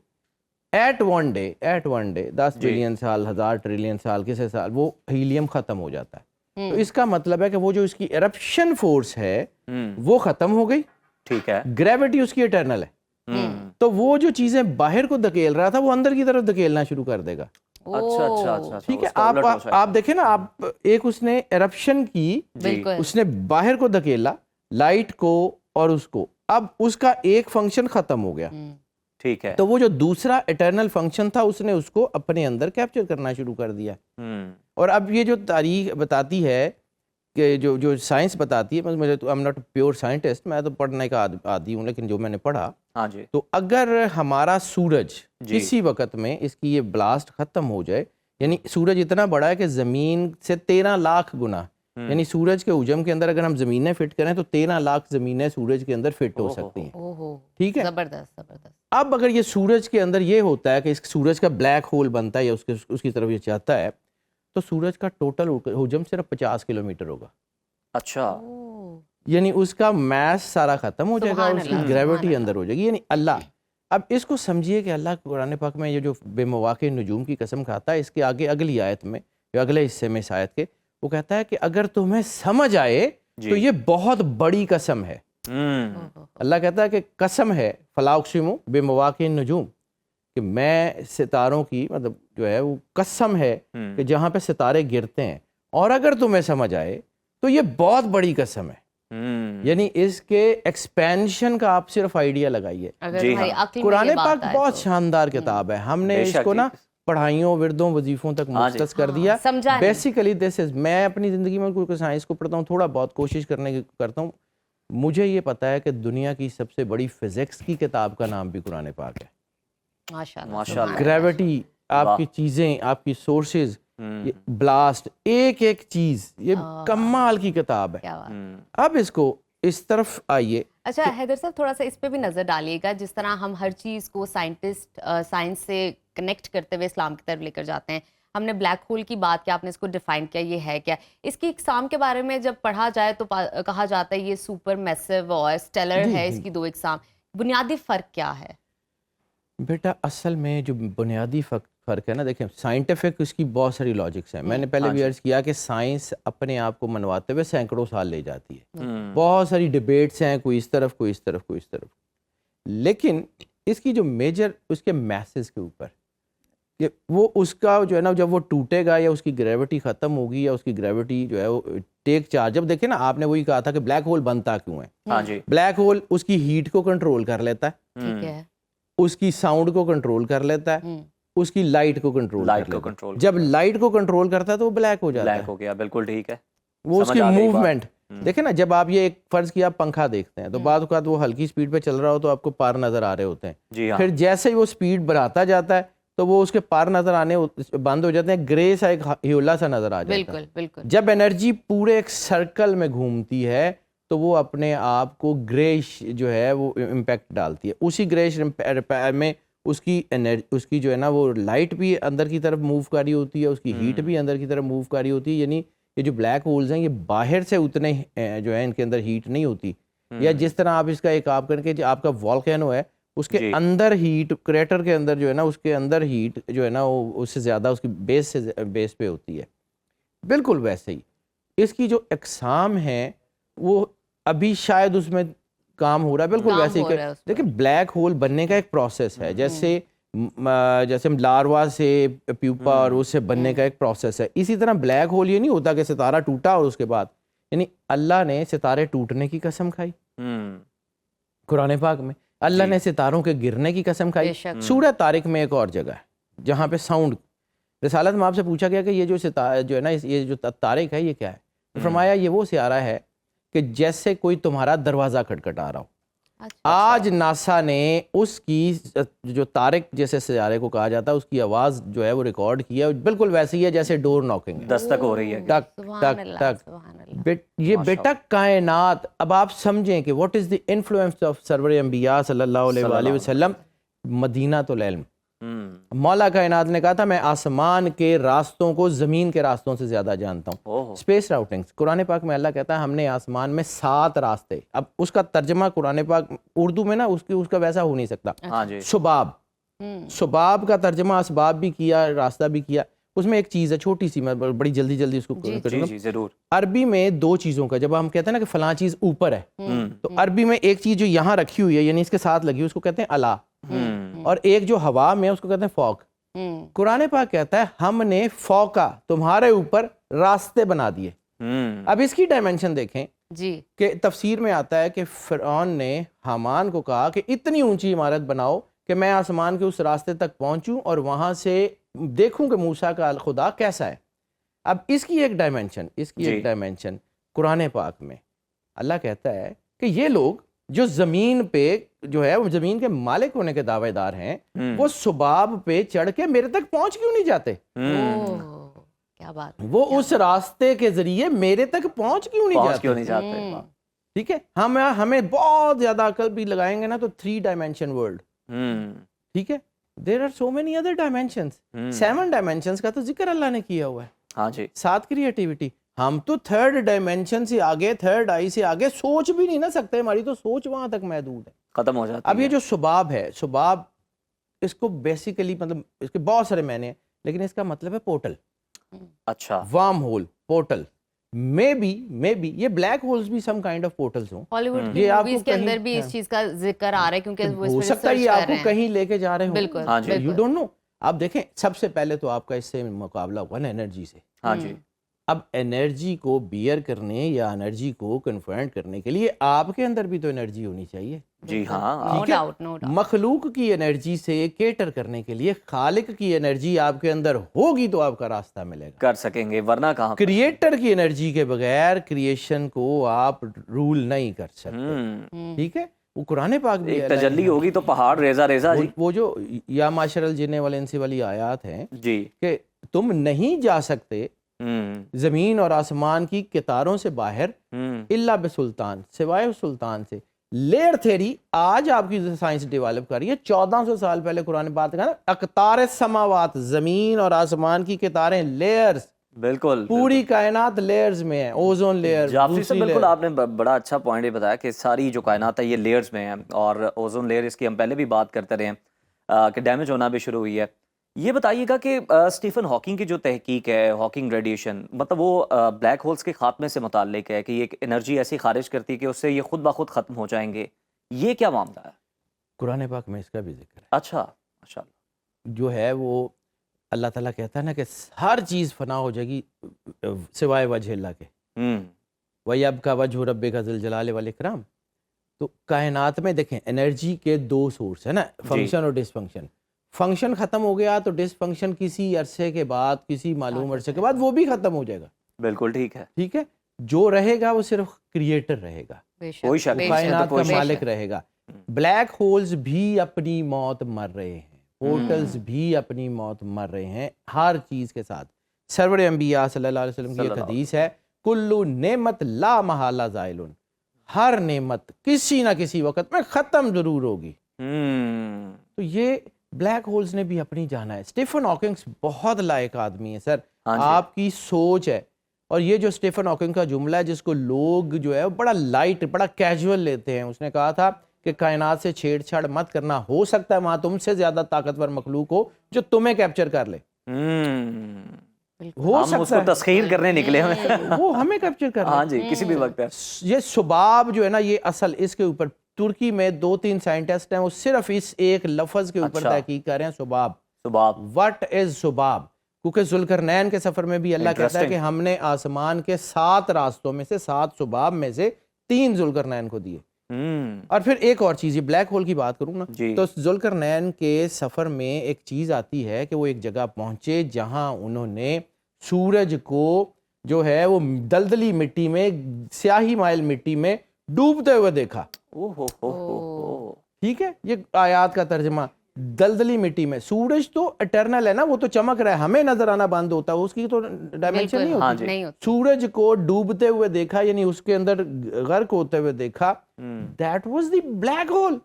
ایٹ ون ڈے 10 بلین سال, 1000 ٹریلین سال, کسی سال وہ ہیلیم ختم ہو جاتا ہے. تو اس کا مطلب ہے کہ وہ جو اس کی ایرپشن فورس ہے وہ ختم ہو گئی. ٹھیک ہے. گریوٹی اس کی اٹرنل ہے, تو وہ جو چیزیں باہر کو دھکیل رہا تھا وہ اندر کی طرف دھکیلنا شروع کر دے گا. اچھا. ٹھیک ہے. آپ دیکھیں نا, آپ ایک اس نے ایرپشن کی, اس نے باہر کو دھکیلا لائٹ کو اور اس کو, اب اس کا ایک فنکشن ختم ہو گیا. ٹھیک ہے. تو وہ جو دوسرا اٹرنل فنکشن تھا اس نے اس کو اپنے اندر کیپچر کرنا شروع کر دیا. اور اب یہ جو تاریخ بتاتی ہے کہ جو سائنس بتاتی ہے, مجھے تو ایم ناٹ پیور سائنٹسٹ, میں تو پڑھنے کا عادی ہوں, لیکن جو میں نے پڑھا, ہاں جی, تو اگر ہمارا سورج کسی وقت میں اس کی یہ بلاسٹ ختم ہو جائے, یعنی سورج اتنا بڑا ہے کہ زمین سے 13 لاکھ گنا, یعنی سورج کے حجم کے اندر اگر ہم زمینیں فٹ کریں تو 13 لاکھ زمینیں سورج کے اندر فٹ ہو سکتی ہیں. ٹھیک ہے. زبردست. اب اگر یہ سورج کے اندر یہ ہوتا ہے کہ اس سورج کا بلیک ہول بنتا ہے یا اس کی طرف یہ چاہتا ہے, تو سورج کا ٹوٹل حجم صرف 50 کلومیٹر ہوگا. اچھا. یعنی اس کا میس سارا ختم ہو جائے گا, اس کی گریوٹی اندر ہو جائے گی. یعنی اللہ, اب اس کو سمجھیے کہ اللہ قرآن پاک میں یہ جو بے مواقع نجوم کی قسم کھاتا ہے, اس کے آگے اگلی آیت میں یا اگلے حصے میں اس آیت کے وہ کہتا ہے کہ اگر تمہیں سمجھ آئے تو یہ بہت بڑی قسم ہے. اللہ کہتا ہے کہ قسم ہے, فلا اقسم بے مواقع نجوم, کہ میں ستاروں کی مطلب جو ہے وہ قسم ہے کہ جہاں پہ ستارے گرتے ہیں, اور اگر تمہیں سمجھ آئے تو یہ بہت بڑی قسم ہے. یعنی اس کے ایکسپینشن کا آپ صرف آئیڈیا لگائیے. قرآن پاک بہت شاندار کتاب ہے, ہم نے اس کو نا پڑھائیوں, وردوں, وظیفوں تک مختص کر دیا. بیسیکلی دس از, میں اپنی زندگی میں کوئی سائنس کو پڑھتا ہوں, تھوڑا بہت کوشش کرنے کی کرتا ہوں, مجھے یہ پتا ہے کہ دنیا کی سب سے بڑی فزکس کی کتاب کا نام بھی قرآن پاک ہے. ماشاءاللہ. گریوٹی, آپ کی چیزیں, آپ کی سورسز, بلاسٹ, ایک ایک چیز, یہ کمال کی کتاب ہے. اب اس کو اس طرف آئیے. اچھا حیدر صاحب, تھوڑا سا اس پہ بھی نظر ڈالیے گا, جس طرح ہم ہر چیز کو سائنس سے کنیکٹ کرتے ہوئے اسلام کی طرف لے کر جاتے ہیں. ہم نے بلیک ہول کی بات کیا, آپ نے اس کو ڈیفائن کیا, یہ ہے کیا, اس کی اقسام کے بارے میں جب پڑھا جائے تو کہا جاتا ہے یہ سپر میسو اور اسٹیلر ہے, اس کی 2 اقسام. بنیادی فرق کیا ہے؟ بیٹا اصل میں جو بنیادی فرق ہے نا, دیکھیں سائنٹیفک اس کی بہت ساری لاجکس ہیں. میں نے پہلے بھی عرض کیا کہ سائنس اپنے آپ کو منواتے ہوئے سینکڑوں سال لے جاتی ہے. بہت ساری ڈیبیٹس ہیں, کوئی اس طرف, کوئی اس طرف, کوئی اس طرف. لیکن اس کی جو میجر اس کے میسز کے اوپر کہ وہ اس کا جو ہے نا, جب وہ ٹوٹے گا یا اس کی گریوٹی ختم ہوگی یا اس کی گریوٹی جو ہے وہ ٹیک چارج, جب دیکھیں نا آپ نے وہی کہا تھا کہ بلیک ہول بنتا کیوں ہے. ہاں جی. بلیک ہول اس کی ہیٹ کو کنٹرول کر لیتا ہے, ٹھیک ہے, اس کی ساؤنڈ کو کنٹرول کر لیتا ہے, اس کی لائٹ کو کنٹرول کر لیتا ہے. جب لائٹ کو کنٹرول کرتا ہے تو وہ بلیک ہو جاتا ہے. بلیک ہو گیا, بالکل ٹھیک ہے. وہ اس کی موومنٹ دیکھیں نا, جب آپ یہ ایک فرض کیا آپ پنکھا دیکھتے ہیں تو بعض اوقات وہ ہلکی سپیڈ پہ چل رہا ہو تو آپ کو پار نظر آ رہے ہوتے ہیں. جی ہاں. پھر جیسے ہی وہ سپیڈ بڑھاتا جاتا ہے تو وہ اس کے پار نظر آنے بند ہو جاتے ہیں, گرے سا ایک ہیولا سا نظر آ جاتا ہے. بالکل بالکل. جب انرجی پورے ایک سرکل میں گھومتی ہے تو وہ اپنے آپ کو گریش جو ہے وہ امپیکٹ ڈالتی ہے. اسی گریش میں اس کی جو ہے نا وہ لائٹ بھی اندر کی طرف موو کر رہی ہوتی ہے, اس کی ہیٹ بھی اندر کی طرف موو کر رہی ہوتی ہے. یعنی یہ جو بلیک ہولز ہیں یہ باہر سے اتنے جو ہے ان کے اندر ہیٹ نہیں ہوتی, یا جس طرح آپ اس کا ایک آپ کر کے جو آپ کا والکینو ہے اس کے اندر ہیٹ, کریٹر کے اندر جو ہے نا اس کے اندر ہیٹ جو ہے نا وہ اس سے زیادہ اس کی بیس پہ ہوتی ہے. بالکل ویسے ہی اس کی جو اقسام ہیں وہ ابھی شاید اس میں کام ہو رہا ہے, بالکل ویسے ہی. لیکن بلیک ہول بننے کا ایک پروسیس ہے, جیسے لاروا سے پیوپا اور اس سے بننے کا ایک پروسیس ہے. اسی طرح بلیک ہول یہ نہیں ہوتا کہ ستارہ ٹوٹا اور اس کے بعد, یعنی اللہ نے ستارے ٹوٹنے کی قسم کھائی قرآن پاک میں, اللہ نے ستاروں کے گرنے کی قسم کھائی. سورہ طارق میں ایک اور جگہ ہے جہاں پہ ساؤنڈ, رسالت میں آپ سے پوچھا گیا کہ یہ جو ستارہ جو ہے نا یہ جو طارق ہے یہ کیا ہے, فرمایا یہ وہ سیارہ ہے کہ جیسے کوئی تمہارا دروازہ کھٹکھٹا رہا ہو. آج ناسا نے اس کی جو طارق جیسے سیارے کو کہا جاتا ہے اس کی آواز جو ہے وہ ریکارڈ کیا, بالکل ویسے ہی ہے جیسے ڈور ناکنگ, دستک ہو رہی ہے, ٹک ٹک ٹک. یہ بیٹا کائنات, اب آپ سمجھیں کہ what is the influence of سرور انبیاء صلی اللہ علیہ وآلہ وسلم, مدینہ العلم. مولا کائنات نے کہا تھا میں آسمان کے راستوں کو زمین کے راستوں سے زیادہ جانتا ہوں. اسپیس راؤٹنگز قرآن پاک میں اللہ کہتا ہے ہم نے آسمان میں 7 راستے. اب اس کا ترجمہ قرآن پاک اردو میں نا اس کا ویسا ہو نہیں سکتا. سباب، سباب کا ترجمہ اسباب بھی کیا، راستہ بھی کیا. اس میں ایک چیز ہے چھوٹی سی، میں بڑی جلدی اس کو کروں گا. ضرور. عربی میں 2 چیزوں کا، جب ہم کہتے ہیں نا کہ فلاں چیز اوپر ہے، تو عربی میں ایک چیز جو یہاں رکھی ہوئی ہے یعنی اس کے ساتھ لگی ہوئی اس کو کہتے ہیں اعلیٰ، اور ایک جو ہوا میں اس کو کہتے ہیں فوق. قرآن پاک کہتا ہے ہم نے فوقا تمہارے اوپر راستے بنا دیے. اب اس کی ڈائمینشن دیکھیں جی کہ تفسیر میں آتا ہے کہ فرعون نے حامان کو کہا کہ اتنی اونچی عمارت بناؤ کہ میں آسمان کے اس راستے تک پہنچوں اور وہاں سے دیکھوں کہ موسیٰ کا خدا کیسا ہے. اب اس کی ایک ڈائمینشن قرآن پاک میں اللہ کہتا ہے کہ یہ لوگ جو زمین پہ جو ہے وہ زمین کے مالک ہونے کے دعوے دار ہیں، وہ سباب پہ چڑھ کے میرے تک پہنچ کیوں نہیں جاتے؟ کیا بات، وہ اس راستے کے ذریعے میرے تک پہنچ کیوں نہیں جاتے؟ ٹھیک ہے، ہمیں بہت زیادہ عقل بھی لگائیں گے نا تو 3 ڈائمینشن ورلڈ. ٹھیک ہے، there are so many other dimensions. 7 dimensions کا تو ذکر اللہ نے کیا ہوا ہے. ہاں جی. 7 کریٹیوٹی. ہم تو 3rd ڈائمینشن سے آگے، 3rd آئی سے آگے سوچ بھی نہیں نہ سکتے. ہماری تو سوچ وہاں تک محدود ہے، ختم ہو جاتا ہے. اب یہ جو سباب ہے، سباب اس کو بیسیکلی مطلب اس کے بہت سارے معنی ہیں، لیکن اس کا مطلب ہے پورٹل. اچھا. Wormhole, portal. May be یہ بلیک ہولز بھی سم کائنڈ آف پورٹلز ہوں. ہالی ووڈ کی موویز کے اندر بھی اس چیز کا ذکر آ رہا ہے کیونکہ وہ ہو سکتا ہے یہ آپ کو کہیں لے کے جا رہے ہوں. بالکل، یو ڈونٹ نو. آپ دیکھیں سب سے پہلے تو آپ کا اس سے مقابلہ ہوا نا انرجی سے. ہاں جی. اب انرجی کو بیئر کرنے یا انرجی کو کنفرنٹ کرنے کے لیے آپ کے اندر بھی تو انرجی ہونی چاہیے. جی ہاں. No doubt. مخلوق کی انرجی سے کیٹر کرنے کے لیے خالق کی انرجی آپ کے اندر ہوگی تو آپ کا راستہ ملے گا. کر سکیں گے، ورنہ کہاں. کریٹر کی انرجی کے بغیر کریشن کو آپ رول نہیں کر سکتے. ٹھیک ہے، وہ قرآن پاک بھی ایک تجلی ہوگی تو پہاڑ ریزہ جی. وہ جو یا معاشر الجن والانس والی آیات ہیں جی کہ تم نہیں جا سکتے زمین اور آسمان کی کتاروں سے باہر الا بسلطان، سوائے سلطان سے. لیئر تھیری آج آپ کی سائنس ڈیولپ کر رہی ہے. 1400 سال پہلے قرآن بات کہا نا اقطار السماوات، زمین اور آسمان کی کتاریں، لیئرز. بالکل پوری کائنات لیئرز میں ہے. Ozone layer. جعفری صاحب بالکل آپ نے بڑا اچھا پوائنٹ بتایا کہ ساری جو کائنات ہے یہ لیئرز میں ہے، اور اوزون لیئر اس کی ہم پہلے بھی بات کرتے رہے ہیں کہ ڈیمیج ہونا بھی شروع ہوئی ہے. یہ بتائیے گا کہ اسٹیفن ہاکنگ کی جو تحقیق ہے، ہاکنگ ریڈیشن، مطلب وہ بلیک ہولز کے خاتمے سے متعلق ہے کہ یہ ایک انرجی ایسی خارج کرتی ہے کہ اس سے یہ خود بخود ختم ہو جائیں گے. یہ کیا معاملہ ہے؟ قرآن پاک میں اس کا بھی ذکر ہے. اچھا ماشاءاللہ. جو ہے وہ اللہ تعالیٰ کہتا ہے نا کہ ہر چیز فنا ہو جائے گی سوائے وجہ اللہ کے. وَيَبْقَى وَجْهُ رَبِّكَ ذُو الْجَلَالِ وَالْإِكْرَامِ. تو کائنات میں دیکھیں انرجی کے 2 سورس ہیں نا، فنکشن اور ڈس فنکشن. فنکشن ختم ہو گیا تو ڈس فنکشن کسی عرصے کے بعد، کسی معلوم عرصے کے بعد وہ بھی ختم ہو جائے گا. بالکل ٹھیک ہے. ٹھیک ہے، جو رہے گا وہ صرف کریٹر رہے گا، کوئی شک نہیں، کائنات کا مالک رہے گا. بلیک ہولز بھی اپنی موت مر رہے ہیں، پورٹلز بھی اپنی موت مر رہے ہیں، ہر چیز کے ساتھ. سرور انبیاء صلی اللہ علیہ وسلم کی ایک حدیث ہے، کلو نعمت لا محالہ زائل. ہر نعمت کسی نہ کسی وقت میں ختم ضرور ہوگی. تو یہ بلیک ہولز نے بھی اپنی جانا ہے. اسٹیفن ہاکنگ بہت لائق آدمی ہے سر. آپ کی سوچ ہے، اور یہ جو اسٹیفن ہاکنگ کا جملہ ہے جس کو لوگ جو ہے بڑا لائٹ، بڑا کیجول لیتے ہیں. اس نے کہا تھا کہ کائنات سے چھیڑ چھاڑ مت کرنا، ہو سکتا ہے وہاں تم سے زیادہ طاقتور مخلوق ہو جو تمہیں کیپچر کر لے. ہو سکتا ہے تسخیر کرنے نکلے ہمیں، وہ ہمیں کیپچر کر ہاں جی کسی بھی وقت ہے. یہ سباب جو ہے نا، یہ اصل اس کے اوپر ترکی میں 2-3 سائنٹسٹ ہیں، وہ صرف اس ایک لفظ کے اوپر تحقیق کر رہے ہیں. سباب، وٹ از سباب؟ کیونکہ ذوالقرنین کے سفر میں بھی اللہ کہتا ہے کہ ہم نے آسمان کے 7 راستوں میں سے 7 سباب میں سے 3 ذوالقرنین کو دیے. اور پھر ایک اور چیز، یہ بلیک ہول کی بات کروں نا تو ذوالقرنین کے سفر میں ایک چیز آتی ہے کہ وہ ایک جگہ پہنچے جہاں انہوں نے سورج کو جو ہے وہ دلدلی مٹی میں، سیاہی مائل مٹی میں ڈوبتے ہوئے دیکھا. ٹھیک ہے، یہ آیات کا ترجمہ. دلدلی مٹی میں سورج تو اٹرنل ہے نا، وہ تو چمک رہا ہے، ہمیں نظر آنا بند ہوتا ہے، اس کی تو ڈائمینشن نہیں ہوتی. سورج کو ڈوبتے ہوئے دیکھا، یعنی اس کے اندر غرق ہوتے ہوئے دیکھا. That was the black hole.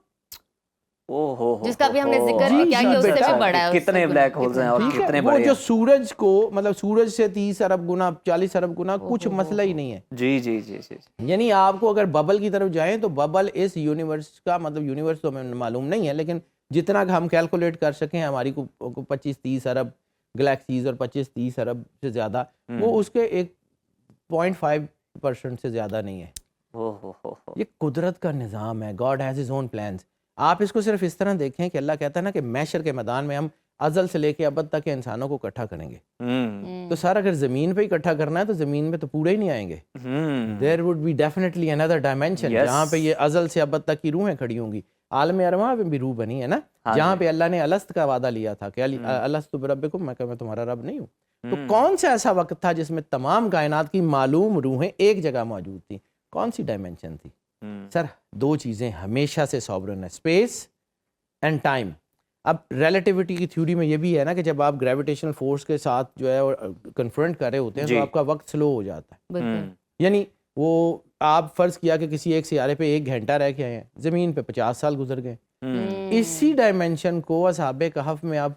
जिसका भी हमने जिक्र भी किया कि उससे भी बड़ा है, कितने उससे ब्लैक होल्स हैं और ठीक कितने है, वो बड़े जो हैं। सूरज को मतलब सूरज से 30 अरब गुना 40 अरब गुना कुछ मसला ही नहीं है। जी जी जी जी जी। यानी आपको अगर बबल की तरफ जाएं तो बबल इस यूनिवर्स का मतलब यूनिवर्स तो हमें मालूम नहीं है, लेकिन जितना कि हम कैलकुलेट कर सकें हमारी को 25-30 अरब गैलेक्सीज और 25-30 अरब से ज़्यादा, वो उसके 1.5% से ज़्यादा नहीं है। हो। ये कुदरत का निज़ाम है, God has his own plans. आप इसको सिर्फ इस तरह देखें कि अल्लाह कहता है ना कि मैशर के मैदान में हम अज़ल से लेके अबद तक के इंसानों को इकट्ठा करेंगे। तो सर अगर ज़मीन पे इकट्ठा करना है तो ज़मीन में तो पूरे ही नहीं आएंगे। There would be definitely another dimension जहाँ पे ये अज़ल से अबद तक की रूहें खड़ी होंगी। आलम अरवा में भी रूह बनी है ना, जहाँ पे अल्लाह ने अलस्त का वादा लिया था कि अलस्तु बिरब्बिकुम, मैं तुम्हारा रब नहीं हूँ। तो कौन सा ऐसा वक्त था जिसमें तमाम कायनात की मालूम रूहें एक जगह मौजूद थी? कौन सी डायमेंशन थी? सर दो चीज़ें हमेशा से सॉवरन है, स्पेस एंड टाइम। अब रिलेटिविटी की थ्योरी में ये भी है ना कि जब आप ग्रेविटेशनल फोर्स के साथ जो है कन्फ्रंट कर रहे होते हैं तो आपका वक्त स्लो हो जाता है। बिल्कुल। यानी वो आप फर्ज़ किया कि किसी एक सियारे पे 1 घंटा रह के आए हैं, ज़मीन पे 50 साल गुजर गए। इसी डायमेंशन को असहाबे कहफ में आप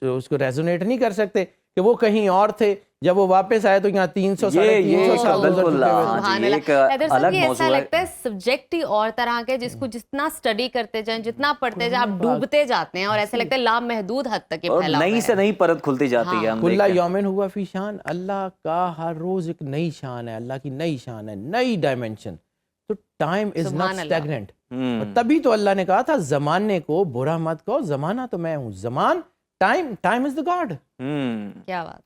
उसको रेजोनेट नहीं कर सकते कि वो कहीं और थे, जब वो वापस आए तो यहाँ 300 साढ़े 300 साल गुजर चुके हुए थे। सुभान एक अल्लाह। हैदर साहब, अलग ये मौजूद ऐसा है। लगता है सब्जेक्ट ही और तरह के, जिसको जितना स्टडी करते जाएं, जितना पढ़ते जाएं, आप डूबते जाते हैं और ऐसे लगता है लामहदूद हद तक ये और फैला हुआ नई है। से नई परत खुलती जाती है। हम कुल्ला देखते हैं। यौमिन हुआ फी शान, अल्लाह का हर रोज एक नई शान है, अल्लाह की नई शान है, नई डायमेंशन। तो टाइम इज नॉट सुभान अल्लाह। स्टैग्नेंट। और तभी तो अल्लाह ने कहा था जमाने को बुरा मत कहो, जमाना तो मैं हूँ, Zaman time is the God. क्या बात है।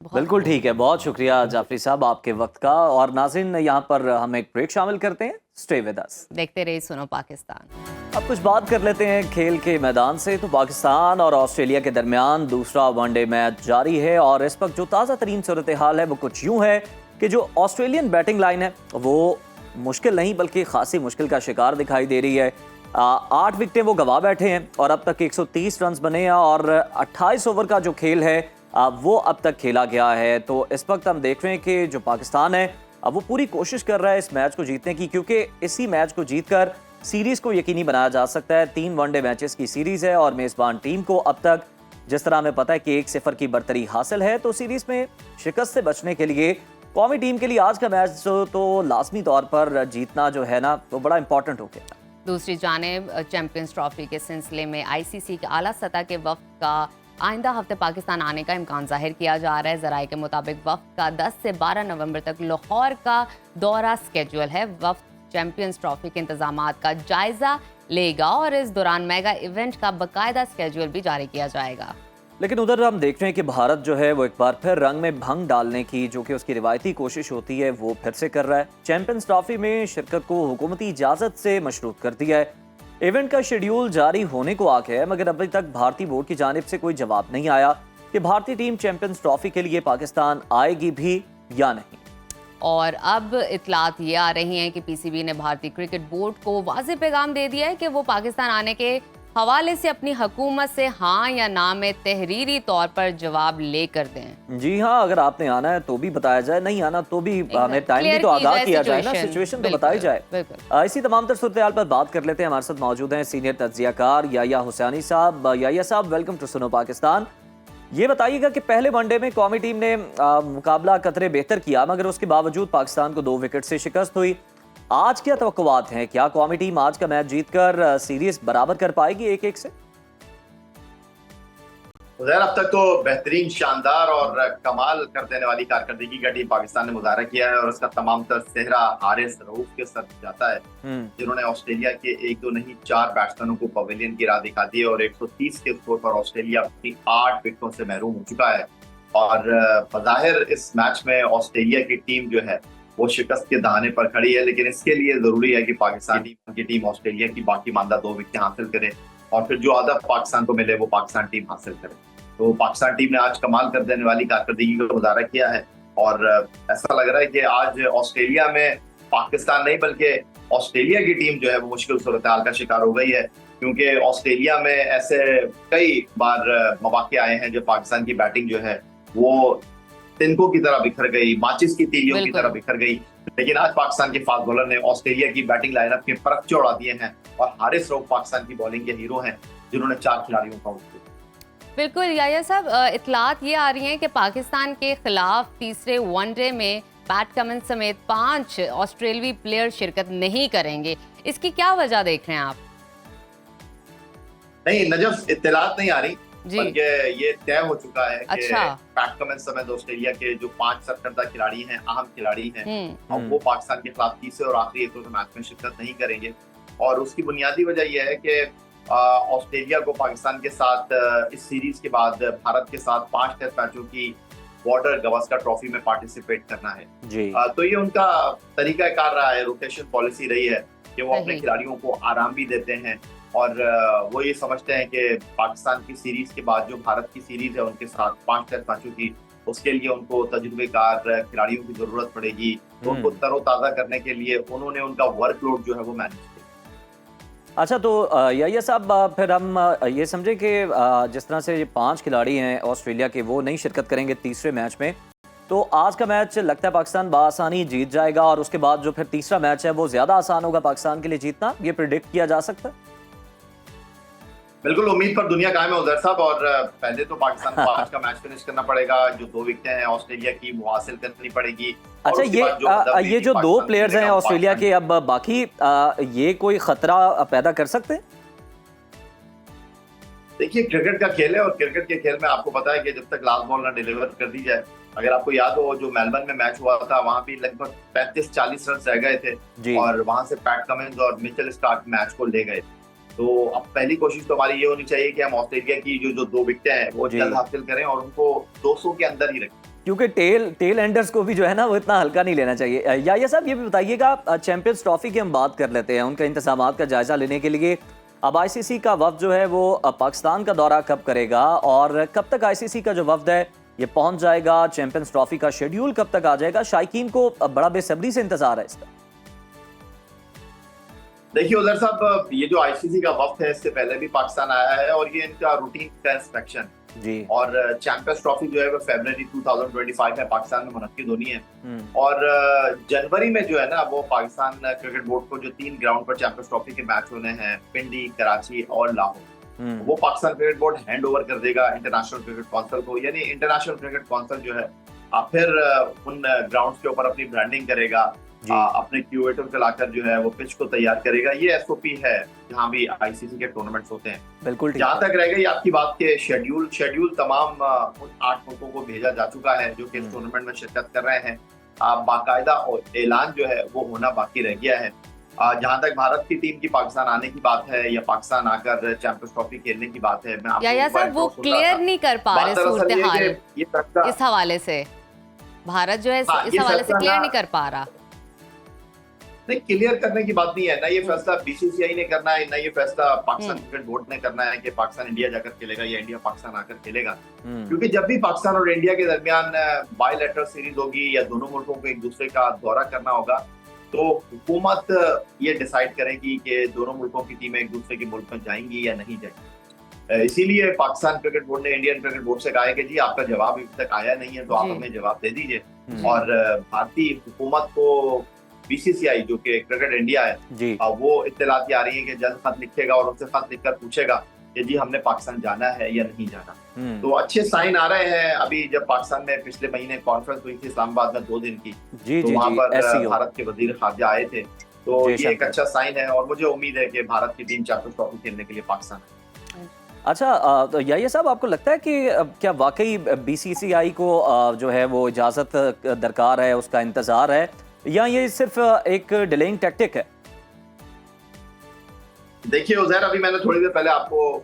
बहुत बिल्कुल ठीक है, बहुत शुक्रिया जाफरी साहब आपके वक्त का। और नाज़रीन, यहाँ पर हम एक ब्रेक शामिल करते हैं, स्टे विद अस। देखते रहिए सुनो पाकिस्तान। अब कुछ बात कर लेते हैं खेल के मैदान से। तो पाकिस्तान और ऑस्ट्रेलिया के दरमियान दूसरा वनडे मैच जारी है और इस वक्त जो ताज़ा तरीन सूरत हाल है वो कुछ यूँ है कि जो ऑस्ट्रेलियन बैटिंग लाइन है वो मुश्किल नहीं बल्कि खासी मुश्किल का शिकार दिखाई दे रही है। 8 विकेटें वो गंवा बैठे हैं और अब तक 130 रन बने हैं और 28 ओवर का जो खेल है वो अब तक खेला गया है। तो इस वक्त हम देख रहे हैं कि जो पाकिस्तान है अब वो पूरी कोशिश कर रहा है इस मैच को जीतने की, क्योंकि इसी मैच को जीतकर सीरीज़ को यकीनी बनाया जा सकता है। 3 वनडे मैचेस की सीरीज़ है और मेज़बान टीम को अब तक जिस तरह हमें पता है कि 1-0 की बरतरी हासिल है, तो सीरीज़ में शिकस्त से बचने के लिए कौमी टीम के लिए आज का मैच तो लाजमी तौर पर जीतना जो है ना वो बड़ा इंपॉर्टेंट हो गया। दूसरी जानिब चैंपियंस ट्रॉफी के सिलसिले में आईसीसी के आला सतह के वफ्द का आइंदा हफ्ते पाकिस्तान आने का इम्कान जाहिर किया जा रहा है। ज़राए के मुताबिक वफ्द का 10 से 12 नवंबर तक लाहौर का दौरा स्केड्यूल है। वफ्द चैंपियंस ट्रॉफी के इंतजामात का जायजा लेगा और इस दौरान मेगा इवेंट का बाकायदा स्केड्यूल भी जारी किया जाएगा। लेकिन उधर हम देख रहे हैं कि भारत जो है वो एक बार फिर रंग में भंग डालने की जो कि उसकी रिवायती कोशिश होती है वो फिर से कर रहा है। चैंपियंस ट्रॉफी में शिरकत को हुकूमती इजाज़त से मशरूत कर दिया है। इवेंट का शेड्यूल जारी होने को आ गया है मगर अभी तक भारतीय बोर्ड की जानिब से कोई जवाब नहीं आया कि भारतीय टीम चैंपियंस ट्रॉफी के लिए पाकिस्तान आएगी भी या नहीं। और अब इतलात ये आ रही हैं कि पीसीबी ने भारतीय क्रिकेट बोर्ड को वाज़ेह पैगाम दे दिया है कि वो पाकिस्तान आने के हवाले से अपनी हुकूमत से हाँ या ना में तहरीरी तौर पर जवाब लेकर दें। जी हाँ, अगर आपने आना है तो भी बताया जाए, नहीं आना तो भी हमें टाइम भी तो आगाह किया जाए ना, सिचुएशन तो बताई जाए। इसी तमाम तर सूरत पर बात कर लेते हैं। हमारे साथ मौजूद हैं सीनियर तज्जियाकार याया हुसैनी साहब। याया साहब, वेलकम टू सुनो पाकिस्तान। ये बताइएगा कि पहले वनडे में कौमी टीम ने मुकाबला कतरे बेहतर किया मगर उसके बावजूद पाकिस्तान को 2 विकेट से शिकस्त हुई। आज क्या तवक्कुआत हैं? क्या कौमी टीम आज का मैच जीतकर सीरीज बराबर कर पाएगी 1-1 से? उज़ैर, अब तक तो बेहतरीन, शानदार और कमाल कर देने वाली कारकर्दगी का टीम पाकिस्तान ने मुजाहरा किया है और उसका तमाम तर सेहरा हारिस रऊफ के सर जाता है, जिन्होंने ऑस्ट्रेलिया के 1-2 नहीं 4 बैट्समैनों को पवेलियन की राह दिखा दी है और 130 के स्कोर पर ऑस्ट्रेलिया अपनी 8 विकेटों से महरूम हो चुका है। और बज़ाहिर इस मैच में ऑस्ट्रेलिया की टीम जो है वो शिकस्त के दहाने पर खड़ी है, लेकिन इसके लिए जरूरी है कि पाकिस्तान की टीम ऑस्ट्रेलिया की बाकी मानदा 2 विकेटें हासिल करे और फिर जो हदफ पाकिस्तान को मिले वो पाकिस्तान टीम हासिल करे। तो पाकिस्तान टीम ने आज कमाल कर देने वाली कारकर्दगी का मुजाहरा किया है और ऐसा लग रहा है कि आज ऑस्ट्रेलिया में पाकिस्तान नहीं बल्कि ऑस्ट्रेलिया की टीम जो है वो मुश्किल सूरत हाल का शिकार हो गई है, क्योंकि ऑस्ट्रेलिया में ऐसे कई बार मौके आए हैं जब पाकिस्तान की बैटिंग जो है वो तिनकों की तरह बिखर गई, माचिस की तीलियों की बिल्कुल। तरह बिखर गई। लेकिन आज पाकिस्तान के फास्ट बॉलर ने ऑस्ट्रेलिया की बैटिंग लाइनअप के परखचे उड़ा दिए हैं और हारिस रऊफ पाकिस्तान की बॉलिंग के हीरो हैं, जिन्होंने 4 खिलाड़ियों को आउट किया। बिल्कुल याया साहब, इतलात ये आ रही हैं कि पाकिस्तान के खिलाफ तीसरे वनडे में पैट कमिंस समेत 5 ऑस्ट्रेलियाई प्लेयर शिरकत नहीं करेंगे। इसकी क्या वजह देख रहे हैं आप? नहीं, नजफ इत्तलात नहीं आ रही, जी। बल्कि ये तय हो चुका है कि अच्छा। पैट कमिंस समेत ऑस्ट्रेलिया के जो 5 सरकर्दा खिलाड़ी हैं, अहम खिलाड़ी हैं, और वो पाकिस्तान के खिलाफ तीसरे और आखिरी एक मैच में शिरकत नहीं करेंगे। और उसकी बुनियादी वजह यह है कि ऑस्ट्रेलिया को पाकिस्तान के साथ इस सीरीज के बाद भारत के साथ 5 टेस्ट मैचों की बॉर्डर गवास्कर ट्रॉफी में पार्टिसिपेट करना है। जी। तो ये उनका तरीकाकार रहा है, रोटेशन पॉलिसी रही है कि वो अपने सही। खिलाड़ियों को आराम भी देते हैं और वो ये समझते हैं कि पाकिस्तान की सीरीज के बाद जो भारत की सीरीज है उनके साथ 5 टेस्ट मैचों की, उसके लिए उनको तजुर्बेकार खिलाड़ियों की जरूरत पड़ेगी। तो उनको तरोताजा करने के लिए उन्होंने उनका वर्कलोड जो है वो मैनेज किया। अच्छा, तो याया साहब, फिर हम ये समझे कि जिस तरह से ये 5 खिलाड़ी हैं ऑस्ट्रेलिया के, वो नहीं शिरकत करेंगे तीसरे मैच में, तो आज का मैच लगता है पाकिस्तान बआसानी जीत जाएगा और उसके बाद जो फिर तीसरा मैच है वो ज़्यादा आसान होगा पाकिस्तान के लिए जीतना, ये प्रिडिक्ट किया जा सकता है? बिल्कुल, उम्मीद पर दुनिया कायम है उजैर साहब। और पहले तो पाकिस्तान को आज का मैच फिनिश करना पड़ेगा, जो 2 विकेटें हैं ऑस्ट्रेलिया की वो हासिल करनी पड़ेगी। और अच्छा, उसके बाद ये जो 2 पाकिस्तान प्लेयर्स हैं खेलेगा, ऑस्ट्रेलिया के, अब बाकी ये कोई खतरा पैदा कर सकते हैं? देखिए, क्रिकेट का खेल है और क्रिकेट के खेल में आपको पता है कि जब तक लास्ट बॉल ना डिलीवर कर दी जाए, अगर आपको याद हो जो मेलबर्न में मैच हुआ था, वहां भी लगभग 35-40 रन रह गए थे जी। और वहां से पैट कमिंस और मिचेल स्टार्क मैच को ले गए। तो अब पहली कोशिश तो हमारी ये होनी चाहिए कि हम ऑस्ट्रेलिया की जो 2 विकेटें हैं वो जी। जल्द हासिल करें और उनको 200 के अंदर ही रखें। क्योंकि टेल एंडर्स को भी जो है ना वो इतना हल्का नहीं लेना चाहिए। याया साहब, ये भी बताइएगा, चैंपियंस ट्रॉफी की हम बात कर लेते हैं, उनका इंतजामात का जायजा लेने के लिए अब आईसीसी का वफ्द जो है वो पाकिस्तान का दौरा कब करेगा और कब तक आईसीसी का जो वफ्द है ये पहुंच जाएगा? चैंपियंस ट्रॉफी का शेड्यूल कब तक आ जाएगा? शायकीन को बड़ा बेसब्री से इंतजार है इसका। देखिए उजैर साहब, ये जो आईसीसी का वफ्द है इससे पहले भी पाकिस्तान आया है और ये इनका रूटीन का इंस्पेक्शन जी। और चैंपियंस ट्रॉफी जो है वो फरवरी 2025 में पाकिस्तान में मुनक्किद होनी है। और जनवरी में जो है ना वो पाकिस्तान क्रिकेट बोर्ड को जो 3 ग्राउंड पर चैंपियंस ट्रॉफी के मैच होने हैं, पिंडी, कराची और लाहौर, वो Pakistan cricket board hand over कर देगा इंटरनेशनल क्रिकेट काउंसिल को। यानी इंटरनेशनल क्रिकेट काउंसिल जो है फिर उन ग्राउंड्स के ऊपर अपनी ब्रांडिंग करेगा, अपने क्यूरेटर को लाकर जो है वो पिच को तैयार करेगा। ये एसओपी है जहां भी आईसीसी के टूर्नामेंट्स होते हैं। बिल्कुल। जहां तक रह गई आपकी बात के शेड्यूल तमाम उन 8 मुल्कों को भेजा जा चुका है जो कि इस टूर्नामेंट में शिरकत कर रहे हैं। बाकायदा ऐलान जो है वो होना बाकी रह गया है। जहां तक भारत की टीम की पाकिस्तान आने की बात है या पाकिस्तान आकर चैंपियंस ट्रॉफी खेलने की बात है, मैं याया साहब वो क्लियर नहीं कर पा रहे सूरत हाल इस हवाले से। भारत जो है इस हवाले से क्लियर नहीं कर पा रहा। नहीं, क्लियर करने की बात नहीं है ना, ये फैसला बीसीसीआई ने करना है, ना ये फैसला पाकिस्तान क्रिकेट बोर्ड ने करना है कि पाकिस्तान इंडिया जाकर खेलेगा या इंडिया पाकिस्तान आकर खेलेगा। क्योंकि जब भी पाकिस्तान और इंडिया के दरमियान बायलैटरल सीरीज होगी या दोनों मुल्कों को एक दूसरे का दौरा करना होगा, तो हुकूमत ये डिसाइड करेगी कि दोनों मुल्कों की टीमें एक दूसरे के मुल्क में जाएंगी या नहीं जाएंगी। इसीलिए पाकिस्तान क्रिकेट बोर्ड ने इंडियन क्रिकेट बोर्ड से कहा है कि जी आपका जवाब अभी तक आया नहीं है, तो आप हमें जवाब दे दीजिए। और भारतीय हुकूमत को बीसीसीआई जो कि क्रिकेट इंडिया है जी, वो इत्तलात आ रही है कि जल्द खत लिखेगा और उनसे खत लिखकर पूछेगा कि जी हमने पाकिस्तान जाना है या नहीं जाना। तो अच्छे साइन आ रहे हैं। अभी जब पाकिस्तान में पिछले महीने कॉन्फ्रेंस हुई थी इस्लामाबाद में 2 दिन की, तो वहां पर भारत के वजीर खारजा आए थे, तो ये एक अच्छा साइन है और मुझे उम्मीद है कि भारत की टीम चैंपियंस ट्रॉफी खेलने के लिए पाकिस्तान। अच्छा, तो याया साहब, आपको लगता है कि क्या वाकई बीसीसीआई को जो है वो इजाज़त दरकार है, उसका इंतज़ार है, या ये सिर्फ एक डिलेइंग टैक्टिक है? देखिए उजैर, अभी मैंने थोड़ी देर पहले आपको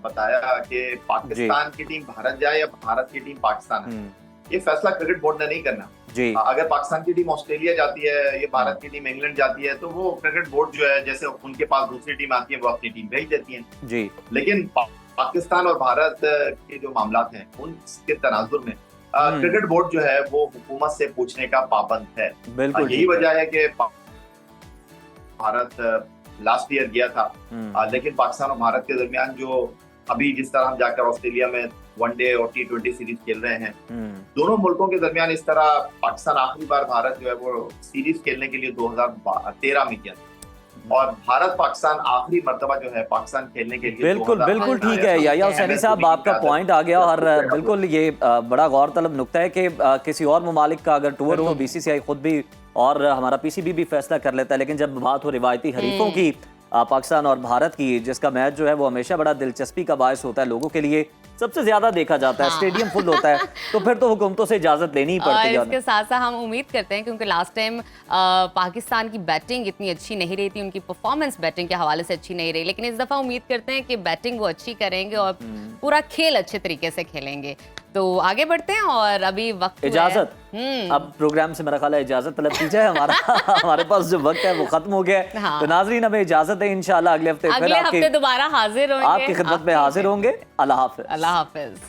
बताया कि पाकिस्तान की टीम भारत जाए या भारत की टीम पाकिस्तान है, ये फैसला क्रिकेट बोर्ड ने नहीं करना जी। अगर पाकिस्तान की टीम ऑस्ट्रेलिया जाती है या भारत की टीम इंग्लैंड जाती है, तो वो क्रिकेट बोर्ड जो है जैसे उनके पास दूसरी टीम आती है वो अपनी टीम भेज देती है जी। लेकिन पाकिस्तान और भारत के जो मामलात हैं उनके तनाजुर में क्रिकेट बोर्ड जो है वो हुकूमत से पूछने का पाबंद है। बिल्कुल, यही वजह है कि भारत लास्ट ईयर गया था, लेकिन पाकिस्तान और भारत के दरमियान जो अभी जिस तरह हम जाकर ऑस्ट्रेलिया में वनडे और T20 सीरीज खेल रहे हैं। दोनों मुल्कों के दरमियान इस तरह पाकिस्तान आखिरी बार भारत जो है वो सीरीज खेलने के लिए 2013 में किया था, और भारत पाकिस्तान आखिरी मर्तबा जो है पाकिस्तान खेलने के लिए बिल्कुल बिल्कुल ठीक है याया हुसैनी साहब, आपका पॉइंट आ गया। और बिल्कुल ये बड़ा गौर तलब नुक्ता है कि किसी और ममालिक का अगर टूर हो, BCCI खुद भी और हमारा PCB भी फैसला कर लेता है, लेकिन जब बात हो रिवायती हरीफों की पाकिस्तान और भारत की, जिसका मैच जो है वो हमेशा बड़ा दिलचस्पी का बायस होता है, लोगों के लिए सबसे ज्यादा देखा जाता है, स्टेडियम फुल होता है, तो फिर तो हुकूमतों से इजाजत लेनी ही पड़ती है। इसके साथ साथ हम उम्मीद करते हैं, क्योंकि लास्ट टाइम पाकिस्तान की बैटिंग इतनी अच्छी नहीं रही थी, उनकी परफॉर्मेंस बैटिंग के हवाले से अच्छी नहीं रही, लेकिन इस दफा उम्मीद करते हैं कि बैटिंग वो अच्छी करेंगे और पूरा खेल अच्छे तरीके से खेलेंगे। तो आगे बढ़ते हैं और अभी वक्त इजाजत, अब प्रोग्राम से मेरा ख्याल है इजाजत तलब की जाए, हमारा हमारे पास जो वक्त है वो खत्म हो गया है। हाँ। तो नाजरीन हमें इजाजत है, इंशाल्लाह अगले हफ्ते फिर दोबारा हाजिर होंगे, आपकी खिदमत में हाजिर होंगे। अल्लाह हाफिज। अल्लाह हाफिज।